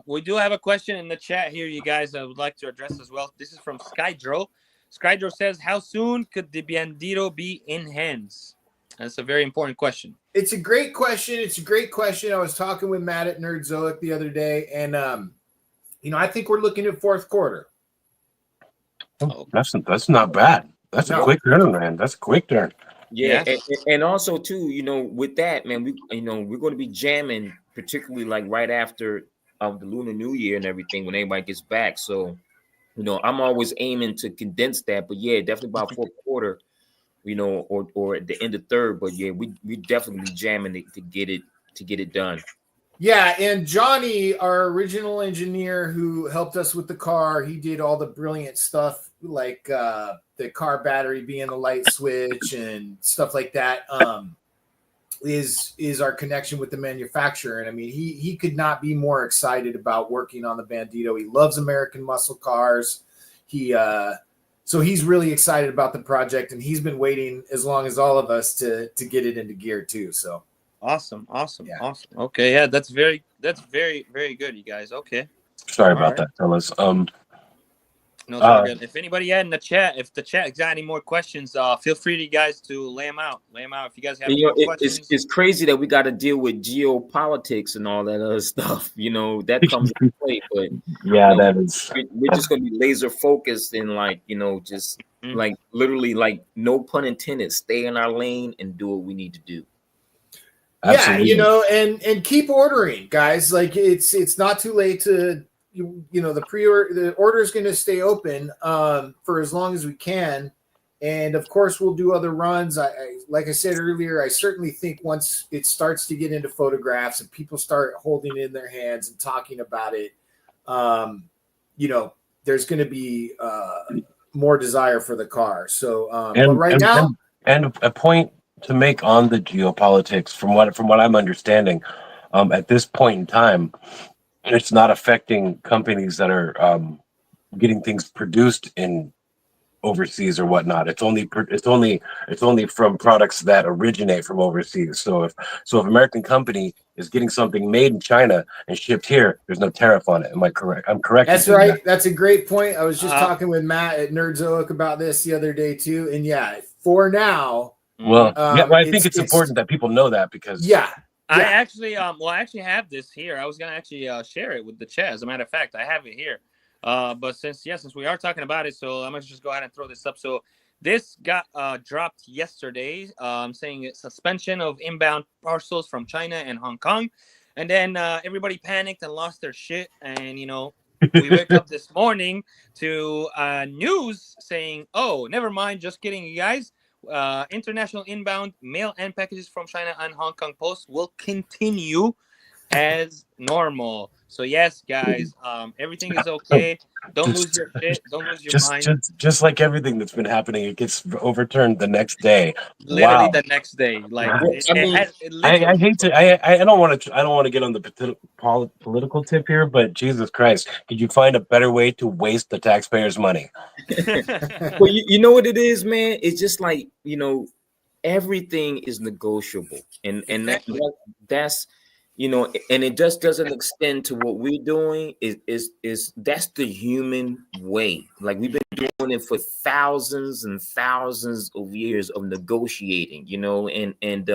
We do have a question in the chat here, you guys. I would like to address as well. This is from Skydro. Skydro says, "How soon could the Bandito be in hands?" That's a very important question. It's a great question. I was talking with Matt at Nerdzoic the other day, and I think we're looking at fourth quarter. That's not bad. That's a quick turn, man. That's a quick turn. Yeah, and also too, with that, man, we're going to be jamming, particularly like right after the Lunar New Year and everything when everybody gets back. So, I'm always aiming to condense that, but yeah, definitely about fourth quarter, or at the end of third. But yeah, we definitely jamming to get it done. Yeah, and Johnny, our original engineer who helped us with the car, he did all the brilliant stuff like the car battery being the light switch and stuff like that. Is our connection with the manufacturer. And I mean, he could not be more excited about working on the Bandito. He loves American muscle cars. So he's really excited about the project, and he's been waiting as long as all of us to get it into gear too. So awesome. Okay, yeah, that's very, very good, you guys. Okay. Sorry about that, fellas. No, it's all good. If anybody had in the chat, if the chat got any more questions, feel free to you guys to lay them out. If you guys have any more questions. It's crazy that we got to deal with geopolitics and all that other stuff. That comes into play. But yeah, that is. We're just gonna be laser focused and just like literally like no pun intended, stay in our lane and do what we need to do. Absolutely. Yeah, and keep ordering, guys. Like it's not too late to. The order is going to stay open for as long as we can, and of course we'll do other runs. I like I said earlier, I certainly think once it starts to get into photographs and people start holding it in their hands and talking about it, there's going to be more desire for the car. So, but right now, a point to make on the geopolitics, from what I'm understanding, at this point in time. It's not affecting companies that are getting things produced in overseas or whatnot. It's only from products that originate from overseas. So if American company is getting something made in China and shipped here, there's no tariff on it. Am I correct? I'm correct. That's right. That. That's a great point. I was just talking with Matt at Nerdzoic about this the other day too. And yeah, for now. Well, I think it's important that people know that because I actually have this here. I was gonna actually share it with the chat. As a matter of fact, I have it here. But since we are talking about it, so I'm gonna just go ahead and throw this up. So this got dropped yesterday. Saying it's suspension of inbound parcels from China and Hong Kong, and then everybody panicked and lost their shit. And we wake up this morning to news saying, "Oh, never mind. Just kidding, you guys." International inbound mail and packages from China and Hong Kong Post will continue as normal. So yes, guys, everything is okay. Don't lose your shit. Don't lose your mind. Just like everything that's been happening, it gets overturned the next day. Literally the next day. Like I hate to. I don't want to get on the political tip here, but Jesus Christ, could you find a better way to waste the taxpayers' money? Well, you know what it is, man. It's just like everything is negotiable, and that's. And it just doesn't extend to what we're doing. Is that's the human way. Like we've been doing it for thousands and thousands of years of negotiating. And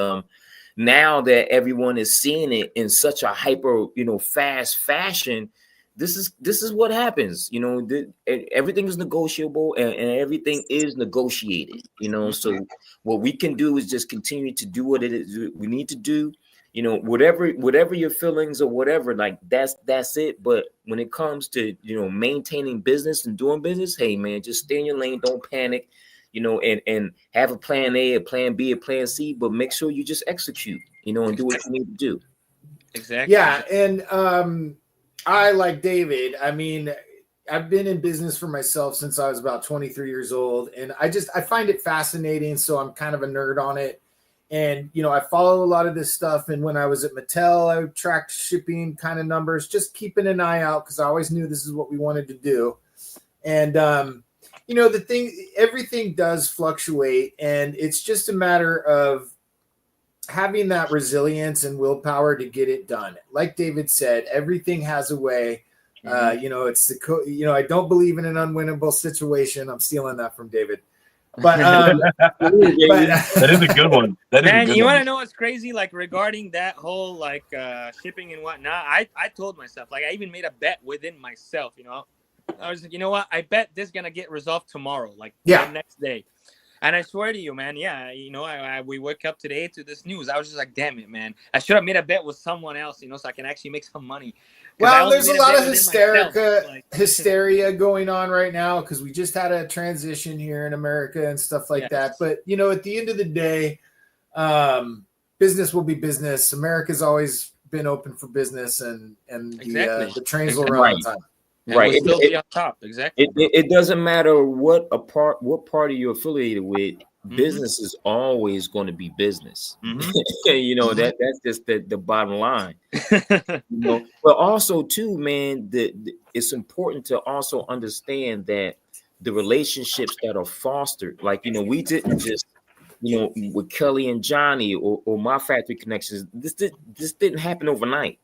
now that everyone is seeing it in such a hyper, fast fashion, this is what happens. Everything is negotiable and everything is negotiated. So what we can do is just continue to do what it is we need to do. Whatever your feelings or whatever, like that's it. But when it comes to, maintaining business and doing business, hey man, just stay in your lane. Don't panic, and have a plan A, a plan B, a plan C, but make sure you just execute, and do what you need to do. Exactly. Yeah. And I, like David, I mean, I've been in business for myself since I was about 23 years old. And I find it fascinating. So I'm kind of a nerd on it. And, I follow a lot of this stuff. And when I was at Mattel, I tracked shipping kind of numbers, just keeping an eye out because I always knew this is what we wanted to do. And, everything does fluctuate. And it's just a matter of having that resilience and willpower to get it done. Like David said, everything has a way. It's I don't believe in an unwinnable situation. I'm stealing that from David. But that is a good one. Man, you want to know what's crazy? Like regarding that whole shipping and whatnot, I told myself, like I even made a bet within myself. I was like, you know what? I bet this is gonna get resolved tomorrow, like the next day. And I swear to you, man, yeah, we woke up today to this news. I was just like, damn it, man. I should have made a bet with someone else, so I can actually make some money. Well, there's a lot of hysteria going on right now because we just had a transition here in America and stuff like that. But, at the end of the day, business will be business. America's always been open for business, and the trains will run on time. Right, we'll still be on top. Exactly. It doesn't matter what party you're affiliated with. Business is always going to be business. That's just the bottom line. But also too, man, it's important to also understand that the relationships that are fostered, like we didn't just with Kelly and Johnny or my factory connections. This didn't happen overnight.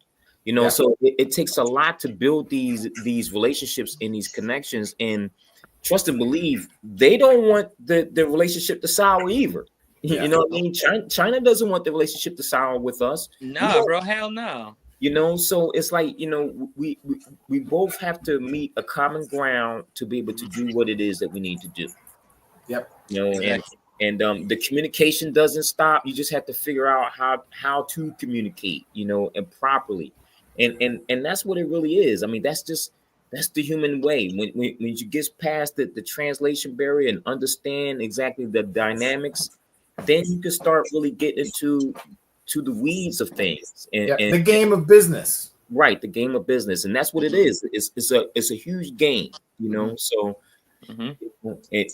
So it takes a lot to build these relationships and these connections, and trust and believe they don't want the relationship to sour either. You know what I mean? China doesn't want the relationship to sour with us. No, bro, hell no. So it's like, we both have to meet a common ground to be able to do what it is that we need to do. Yep. And the communication doesn't stop. You just have to figure out how to communicate, and properly. And that's what it really is. I mean, that's the human way. When you get past the translation barrier and understand exactly the dynamics, then you can start really getting into the weeds of things. And the game of business. Right, the game of business. And that's what it is. It's a huge game, so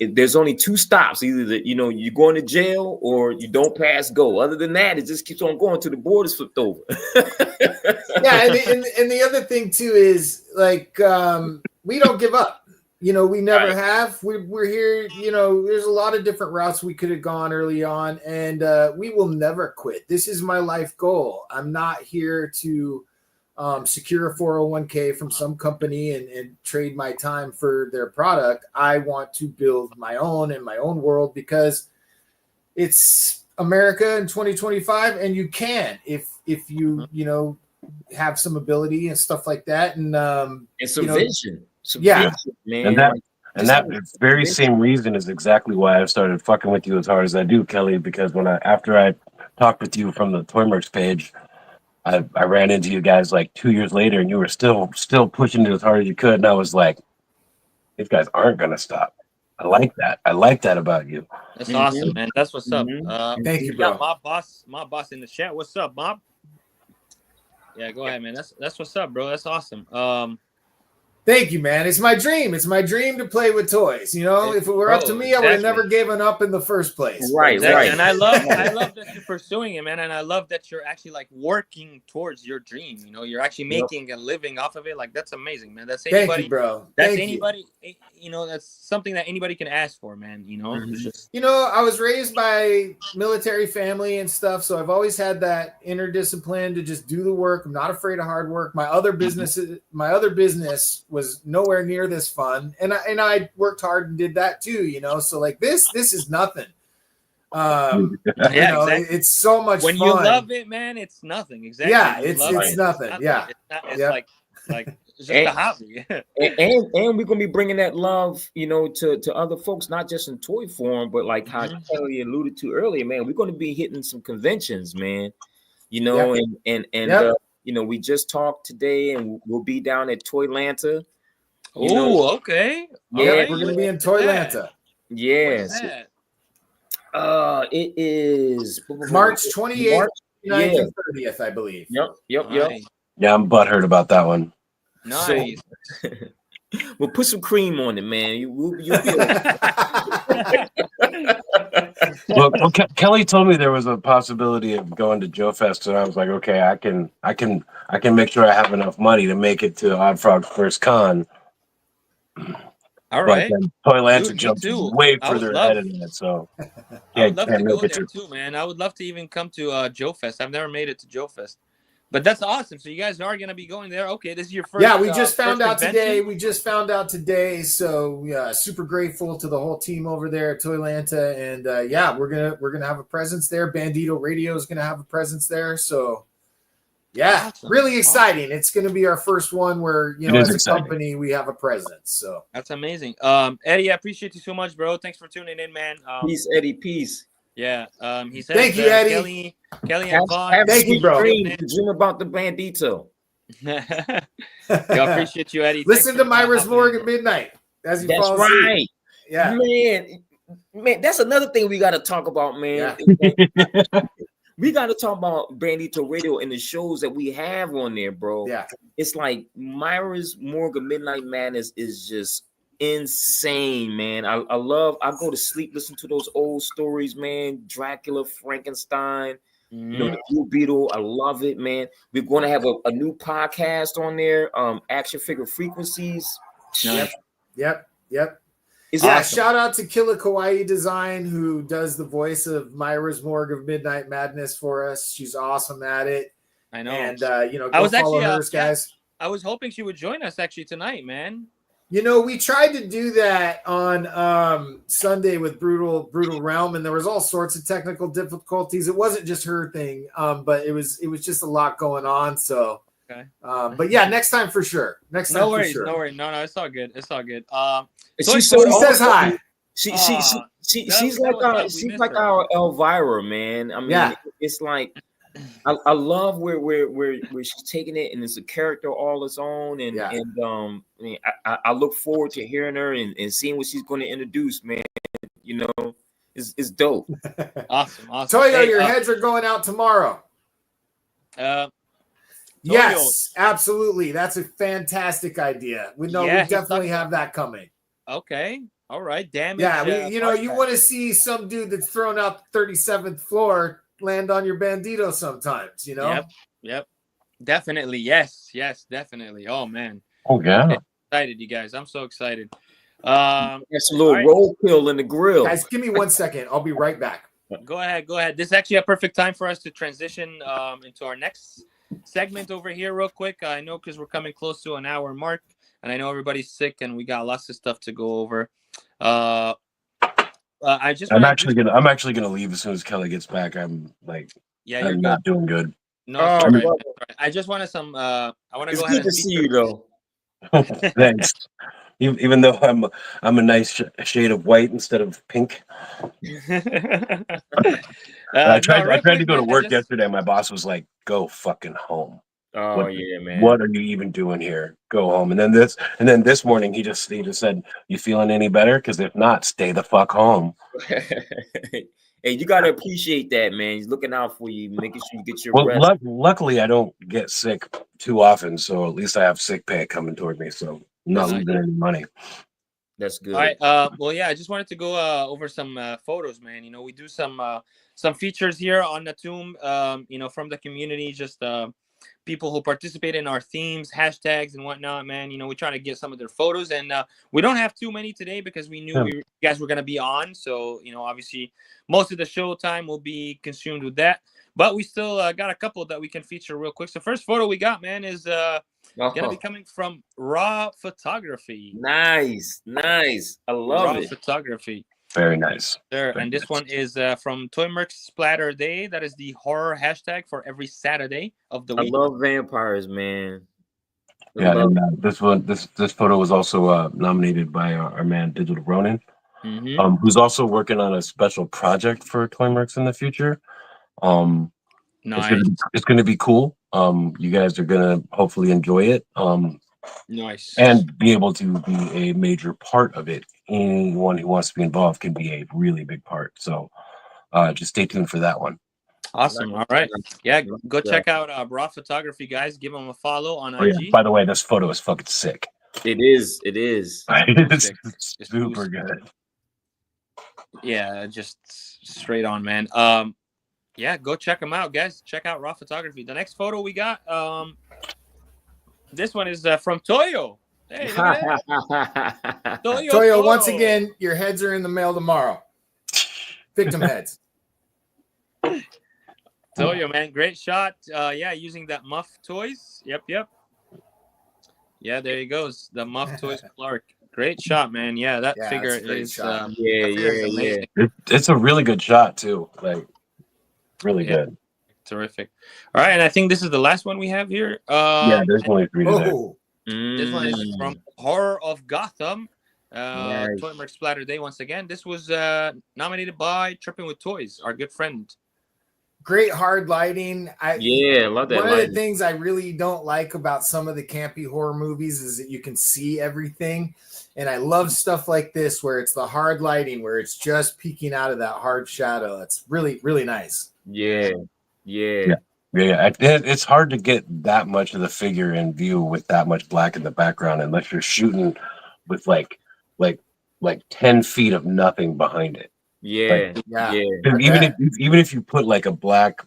there's only two stops. Either that you're going to jail or you don't pass go. Other than that, it just keeps on going till the border's flipped over. And the other thing too is like we don't give up. We never have. We're here. There's a lot of different routes we could have gone early on, and we will never quit. This is my life goal. I'm not here to secure a 401k from some company and trade my time for their product. I want to build my own in my own world because it's America in 2025, and you can if you have some ability and stuff like that, and some vision. Yeah, man. And that very same reason is exactly why I've started fucking with you as hard as I do, Kelly. Because after I talked with you from the Toy Merch page, I ran into you guys like 2 years later, and you were still pushing it as hard as you could, and I was like, these guys aren't gonna stop. I like that. I like that about you. That's awesome, man. That's what's up. Thank you, bro. My boss in the chat. What's up, Bob? Yeah, go ahead, man. That's what's up, bro. That's awesome. Thank you, man. It's my dream. It's my dream to play with toys. If it were up to me, I would have never given up in the first place. Right. And I love that you're pursuing it, man. And I love that you're actually like working towards your dream. You're actually making a living off of it. Like that's amazing, man. That's anybody, thank you, bro. That's anybody. That's something that anybody can ask for, man. It's just... I was raised by military family and stuff, so I've always had that inner discipline to just do the work. I'm not afraid of hard work. My other business was nowhere near this fun, and I worked hard and did that too, so like this is nothing. Exactly. It's so much when fun. You love it, man. It's nothing. Exactly. Yeah, it's nothing. Yeah, it's like it's just a hobby. and we're gonna be bringing that love, to other folks, not just in toy form, but like how Kelly alluded to earlier, man. We're gonna be hitting some conventions, man. And we just talked today, and we'll be down at Toylanta. Oh, okay. Yeah, we're gonna be in Toylanta. Yes. It is March 28th, 29th, and 30th, I believe. Yep. Yeah, I'm butthurt about that one. Nice. So, we'll put some cream on it, man. You'll be well, Kelly told me there was a possibility of going to Joe Fest, and I was like, okay, I can make sure I have enough money to make it to Odd Frog's first con. All right. Toylanta jumps way further ahead of that, so I would love to go there too, man. I would love to even come to Joe Fest. I've never made it to Joe Fest, but that's awesome. So you guys are going to be going there. Okay, this is your first. Yeah, we just found out today. So yeah, super grateful to the whole team over there at Toylanta, and we're gonna have a presence there. Bandito Radio is gonna have a presence there. So Yeah, Awesome. really exciting. It's going to be our first one where, you know, as a company, we have a presence. So that's amazing. Eddie, I appreciate you so much, bro. Thanks for tuning in, man. Peace, Eddie. Peace. Yeah. He says, thank you, Eddie. Kelly and Vaughn. Thank you, bro. Dream about the Bandito. I appreciate you, Eddie. Listen to Myra's Morgue at midnight as you fall asleep. That's right. Yeah. Man, that's another thing we got to talk about, man. Yeah. We got to talk about Bandito Radio and the shows that we have on there, bro. Yeah. It's like Myra's Morgue of Midnight Madness is just insane, man. I go to sleep listening to those old stories, man. Dracula, Frankenstein, you know, the Blue Beetle. I love it, man. We're going to have a new podcast on there, Action Figure Frequencies. Yep. It's awesome. Shout out to Killa Kawaii Design, who does the voice of Myra's Morgue of Midnight Madness for us. She's awesome at it. I know. And you know, go follow hers, guys. I was hoping she would join us actually tonight, man. You know, we tried to do that on Sunday with Brutal Realm, and there was all sorts of technical difficulties. It wasn't just her thing, but it was just a lot going on. So, okay. But yeah, next time for sure. Next time, no worries, for sure. No worries, no, it's all good. It's all good. She says hi. She's like our Elvira, man. I mean, it's like I love where she's taking it, and it's a character all its own, and I mean, I look forward to hearing her and seeing what she's going to introduce, man. You know, it's dope. Awesome. Toyo, your heads are going out tomorrow. Yes, absolutely. That's a fantastic idea. We definitely have that coming. Okay. All right. Damn it. Yeah, you want to see some dude that's thrown out the 37th floor land on your Bandito sometimes, you know? Yep. Definitely. Yes, definitely. Oh, man. Oh, yeah. I'm excited, you guys. I'm so excited. That's a little roadkill in the grill. Guys, give me 1 second. I'll be right back. Go ahead. This is actually a perfect time for us to transition into our next segment over here real quick. I know because we're coming close to an hour mark, and I know everybody's sick, and we got lots of stuff to go over. I'm actually gonna leave as soon as Kelly gets back. I'm not doing good. No, right. I just wanted some. I want to go ahead and see you though. Thanks. Even though I'm a nice shade of white instead of pink. I tried to go to work yesterday. My boss was like, "Go fucking home." Oh yeah, man. What are you even doing here? Go home. And then this morning he just said, "You feeling any better? Because if not, stay the fuck home." Hey, you gotta appreciate that, man. He's looking out for you, making sure you get your rest. Luckily, I don't get sick too often, so at least I have sick pay coming toward me, so I'm not losing any money. That's good. All right. Well, yeah, I just wanted to go over some photos, man. You know, we do some features here on the Tomb. You know, from the community, just people who participate in our themes, hashtags, and whatnot, man. You know, we try to get some of their photos, and we don't have too many today because we knew you guys were going to be on. So, you know, obviously, most of the show time will be consumed with that. But we still got a couple that we can feature real quick. So, first photo we got, man, is going to be coming from Raw Photography. Nice. I love Raw it. Photography. Very nice. There, and this one is from Toy Merc's Splatter Day. That is the horror hashtag for every Saturday of the week. I love vampires, man. This photo was also nominated by our man Digital Ronin, who's also working on a special project for Toy Mercs in the future. Nice. It's going to be cool. You guys are going to hopefully enjoy it. Nice. And be able to be a major part of it. Anyone who wants to be involved can be a really big part. So just stay tuned for that one. Awesome. All right. Yeah, go check out Raw Photography, guys. Give them a follow on IG. Yeah. By the way, this photo is fucking sick. It is. It's super good. Yeah, just straight on, man. Yeah, go check them out, guys. Check out Raw Photography. The next photo we got, this one is from Toyo. Hey, Toyo, once again, your heads are in the mail tomorrow. Victim heads. Toyo, man, great shot. Yeah, using that Muff Toys. Yep. Yeah, there he goes. The Muff Toys Clark. Great shot, man. Yeah, that figure is yeah. It's a really good shot too. Like really good. Terrific. All right, and I think this is the last one we have here. Yeah, there's only 3 today. Oh, This one is from Horror of Gotham. Nice. Toy Mark Splatter Day once again. This was nominated by Tripping with Toys, our good friend. great hard lighting. Yeah, love that One of lighting. the things I really don't like about some of the campy horror movies is that you can see everything. And I love stuff like this where it's the hard lighting, where it's just peeking out of that hard shadow. It's really, really nice. Yeah. Yeah. It's hard to get that much of the figure in view with that much black in the background unless you're shooting with like 10 feet of nothing behind it. Yeah. Yeah. Yeah. Even if you put like a black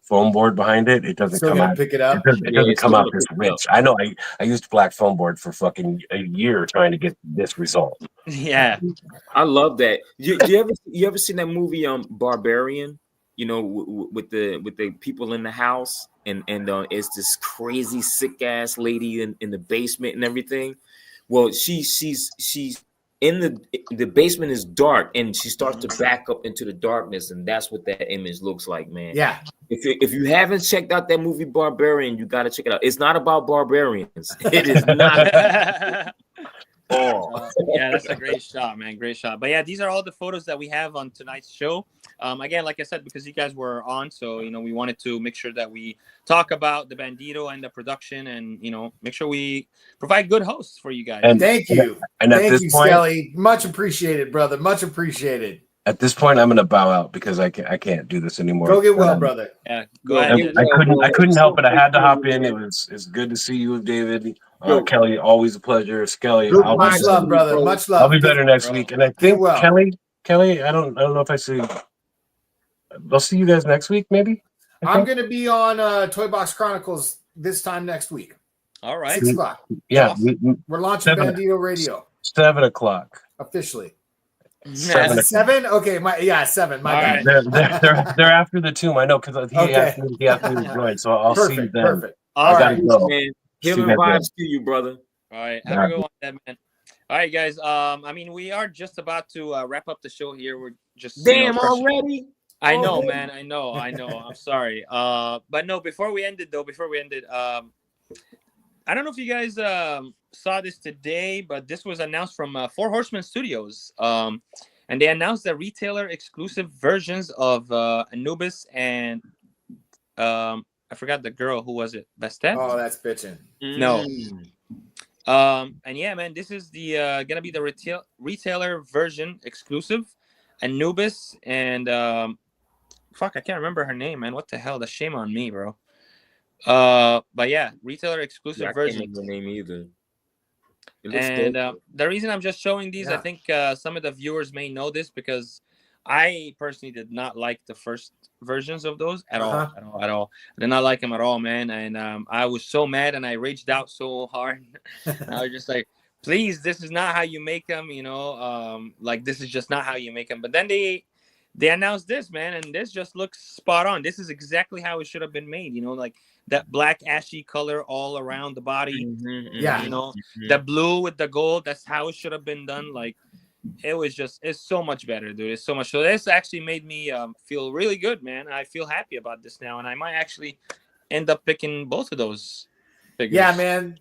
foam board behind it, it doesn't Still come gonna out. pick it up. It Yeah, doesn't it's come still out gonna this pick it up. rich. I know. I used black foam board for fucking a year trying to get this result. Yeah. I love that. You ever seen that movie Barbarian? You know, with the people in the house, and it's this crazy sick ass lady in the basement and everything. Well, she's in the basement is dark, and she starts to back up into the darkness, and that's what that image looks like, man. Yeah. If you haven't checked out that movie Barbarian, you got to check it out. It's not about barbarians. It is not. Yeah, that's a great shot, man. Great shot. But yeah, these are all the photos that we have on tonight's show. Again, like I said, because you guys were on, so we wanted to make sure that we talk about the Bandito and the production, and make sure we provide good hosts for you guys. And Thank you. And at Thank this you, point, Skelly. Much appreciated, brother. Much appreciated. At this point, I'm gonna bow out because I can't do this anymore. Go get well, brother. Yeah, go ahead. I couldn't help it. I had to hop in. It's good to see you, David. Kelly, always a pleasure. Skelly, Much love, brother. Much love. I'll be better next week. And I think well. Kelly, I don't know if I see. I'll see you guys next week, maybe. I'm going to be on Toy Box Chronicles this time next week. All right. 6 o'clock. Yeah, Awesome. We're launching 7 Bandito Radio. 7 o'clock. Officially. 7 7? Okay, 7. My All bad. right. They're after the tomb. I know because he asked me to join, so I'll see you then. Perfect. All I right. gotta go. Man, See healing you guys vibes to you, brother. All right. Have a good one, man. All right, guys. We are just about to wrap up the show here. We're just Already. I know, man. I know. I'm sorry. But no, before we ended, I don't know if you guys saw this today, but this was announced from Four Horsemen Studios. And they announced the retailer exclusive versions of Anubis and I forgot the girl. Who was it? Bastet? Oh, that's bitching. No. And yeah, man, this is the gonna be the retailer version exclusive. Anubis and fuck, I can't remember her name, man. What the hell? That's shame on me, bro. But yeah, retailer exclusive version. I can't remember the name either. And the reason I'm just showing these, I think some of the viewers may know this because I personally did not like the first versions of those at all. I did not like them at all, man. And I was so mad and I raged out so hard. I was just like, please, this is not how you make them, like this is just not how you make them. But then they announced this, man, and this just looks spot on. This is exactly how it should have been made, like that black ashy color all around the body. The blue with the gold, that's how it should have been done. Like it's so much better, dude. It's so much. So this actually made me feel really good, man. I feel happy about this now, and I might actually end up picking both of those figures. Yeah, man.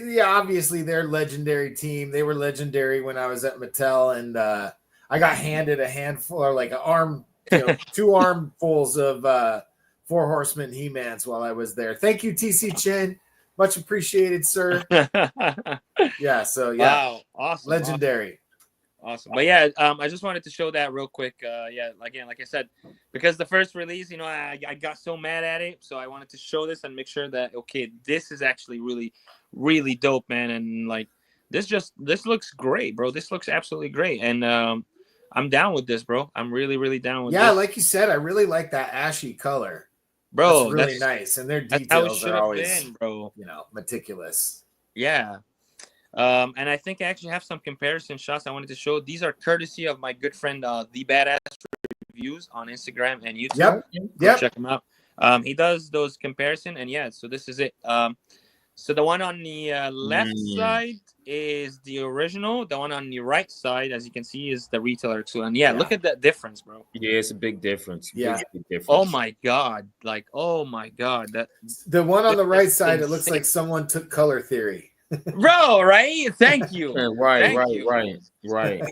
Yeah, obviously they're legendary team. They were legendary when I was at Mattel, and I got handed a handful, or like an arm, 2 armfuls of Four Horsemen He-Mans while I was there. Thank you, TC Chin. Much appreciated, sir. Yeah, so yeah. Wow, awesome. Legendary. Awesome. But yeah, I just wanted to show that real quick. Again, like I said, because the first release, I got so mad at it. So I wanted to show this and make sure that, okay, this is actually really, really dope, man. And like, this looks great, bro. This looks absolutely great. And I'm down with this, bro. I'm really, really down with this. Yeah, like you said, I really like that ashy color. Bro, that's really nice. And their details are always, bro, meticulous. Yeah. And I think I actually have some comparison shots I wanted to show. These are courtesy of my good friend, The Badass Reviews on Instagram and YouTube. Yep. Check him out. He does those comparison, and yeah, so this is it. So the one on the left side is the original. The one on the right side, as you can see, is the retailer too. And yeah, look at that difference, bro. Yeah, it's a big difference. Yeah. Big difference. Oh my god! Like, oh my god! That the one on the right that's side, it looks insane. like someone took color theory. Bro, right? Thank you. Right.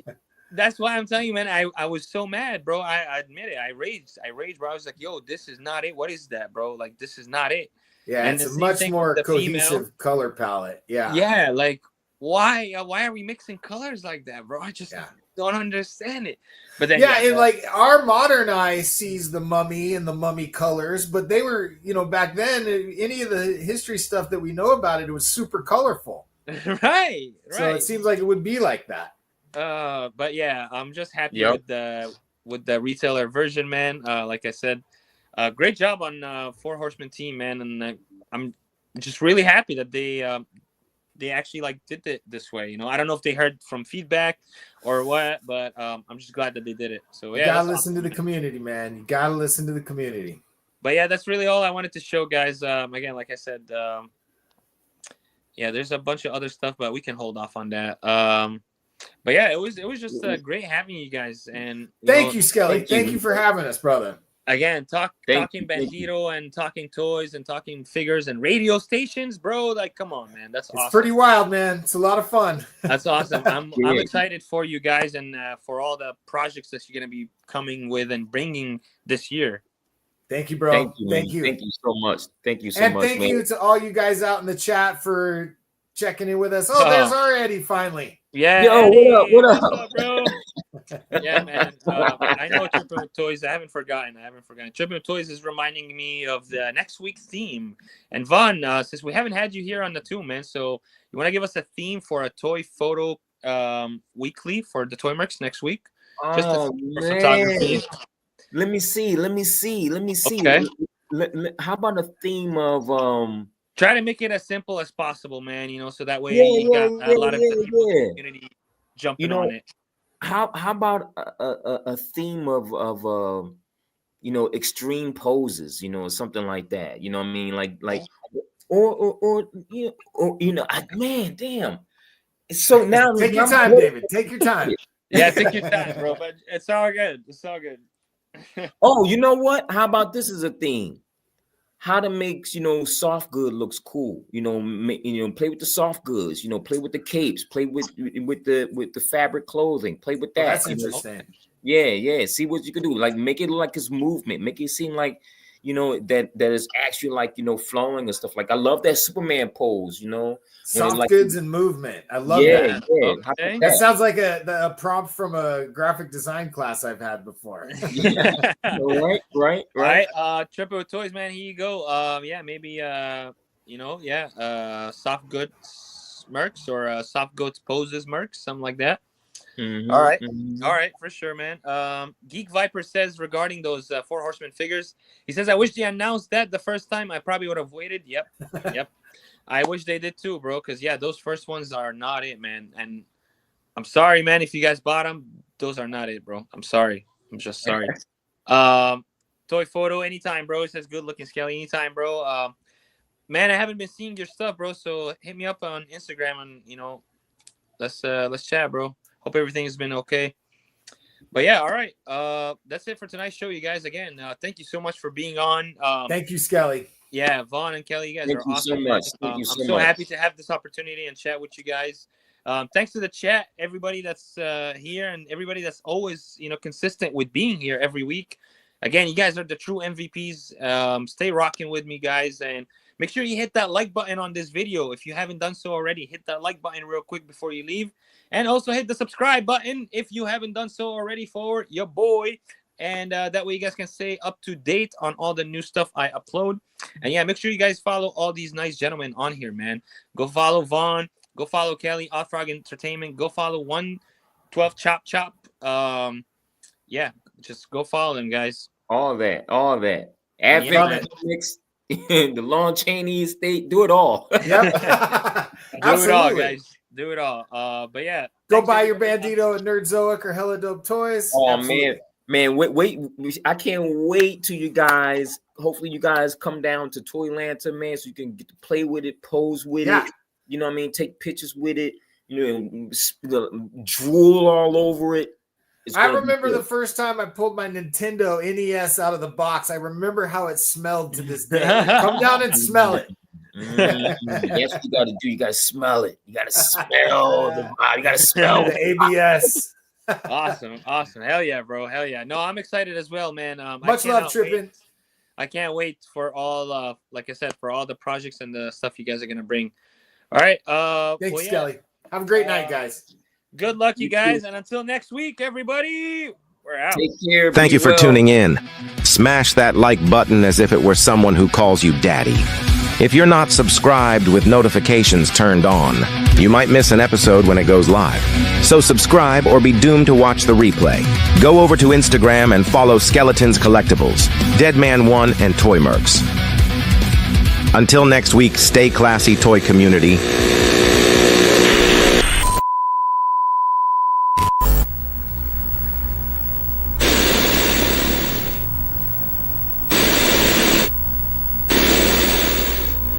That's why I'm telling you, man. I was so mad, bro. I admit it. I raged, bro. I was like, yo, this is not it. What is that, bro? Like, this is not it. Yeah, And it's the a same much thing more with the cohesive female. color palette. Yeah. Yeah, like why are we mixing colors like that, bro? I just don't understand it. But then and like our modern eye sees the mummy and the mummy colors, but they were, back then, any of the history stuff that we know about it was super colorful. right. So it seems like it would be like that. But yeah, I'm just happy with the retailer version, man. Like I said, great job on Four Horsemen team, man, and I'm just really happy that they actually like did it this way. I don't know if they heard from feedback or what, but I'm just glad that they did it. So you gotta listen to the community, man. You gotta listen to the community. But yeah, that's really all I wanted to show, guys. Again, like I said, there's a bunch of other stuff, but we can hold off on that. But yeah, it was just great having you guys. And thank you, Skelly. Thank you for having us, brother. Again, talking Bandito and talking toys and talking figures and radio stations, bro. Like, come on, man. That's awesome. It's pretty wild, man. It's a lot of fun. That's awesome. I'm excited for you guys and for all the projects that you're gonna be coming with and bringing this year. Thank you, bro. Thank you. Thank you so much. Thank you so and much. And thank you to all you guys out in the chat for checking in with us. Oh, there's our Eddie finally. Yeah. Yo, Eddie, what up, bro? Yeah, man. I know Tripping with Toys. I haven't forgotten. Tripping with Toys is reminding me of the next week's theme. And Vaughn, since we haven't had you here on the tool, man, so you want to give us a theme for a toy photo weekly for the Toy Mercs next week? Just for photography. Let me see. Okay. How about a theme of Try to make it as simple as possible, man. So that way you got a lot of the people in the community jumping on it. How about a theme of extreme poses, something like that. You know what I mean? Like or man, damn. So now take your time, David. Take your time. Yeah, take your time, bro. But it's all good. Oh, you know what? How about this is a theme? How to make soft good looks cool. Play with the soft goods. Play with the capes. Play with the fabric clothing. Play with that. That's interesting. Yeah. See what you can do. Like make it look like it's movement. Make it seem like that is actually like flowing and stuff. Like I love that Superman pose. Soft goods and movement. I love that. Yeah. Okay. That sounds like a prompt from a graphic design class I've had before. Right. Triple with Toys, man. Here you go. Maybe soft goods mercs or soft goods poses mercs, something like that. Mm-hmm. All right, for sure, man. Geek Viper says regarding those Four Horsemen figures, he says, I wish they announced that the first time. I probably would have waited. Yep. I wish they did too, bro, because those first ones are not it, man. And I'm sorry, man, if you guys bought them, those are not it, bro. I'm sorry. I'm just sorry. Toy photo anytime, bro. It says good looking Skelly anytime, bro. Man, I haven't been seeing your stuff, bro, so hit me up on Instagram and let's chat, bro. Hope everything has been okay. But yeah, all right. That's it for tonight's show, you guys. Again, thank you so much for being on. Thank you, Skelly. Yeah, Vaughn and Kelly, you guys are awesome. So much. Thank you so I'm so happy to have this opportunity and chat with you guys. Thanks to the chat, everybody that's here and everybody that's always consistent with being here every week. Again, you guys are the true MVPs. Stay rocking with me, guys, and make sure you hit that like button on this video. If you haven't done so already, hit that like button real quick before you leave. And also hit the subscribe button if you haven't done so already for your boy. And that way you guys can stay up to date on all the new stuff I upload. And yeah, make sure you guys follow all these nice gentlemen on here, man. Go follow Vaughn. Go follow Kelly, Off-Frog Entertainment. Go follow 112 Chop Chop. Just go follow them, guys. All that. Advent Mix, the Long Cheney Estate. Do it all. Yep. Do it all, guys. Do it all. But yeah. Go buy your Bandito at Nerdzoic or Hella Dope Toys. Oh, absolutely. Man, wait. I can't wait till you guys hopefully you guys come down to Toylanta, man, so you can get to play with it, pose with it. You know what I mean? Take pictures with it. You know, drool all over it. I remember the first time I pulled my Nintendo NES out of the box. I remember how it smelled to this day. Come down and smell it. That's what you got to do. You got to smell it. You got to smell the vibe. You got to smell the ABS. Awesome. Hell yeah, bro. Hell yeah. No, I'm excited as well, man. Much love, Trippin'. I can't wait for all, like I said, for all the projects and the stuff you guys are gonna bring. All right. Thanks, Skelly. Have a great night, guys. Good luck, you guys, and until next week, everybody. We're out. Take care. Thank you for tuning in. Smash that like button as if it were someone who calls you daddy. If you're not subscribed with notifications turned on, you might miss an episode when it goes live. So subscribe or be doomed to watch the replay. Go over to Instagram and follow Skeletons Collectibles, Deadman1, and Toy Mercs. Until next week, stay classy, toy community.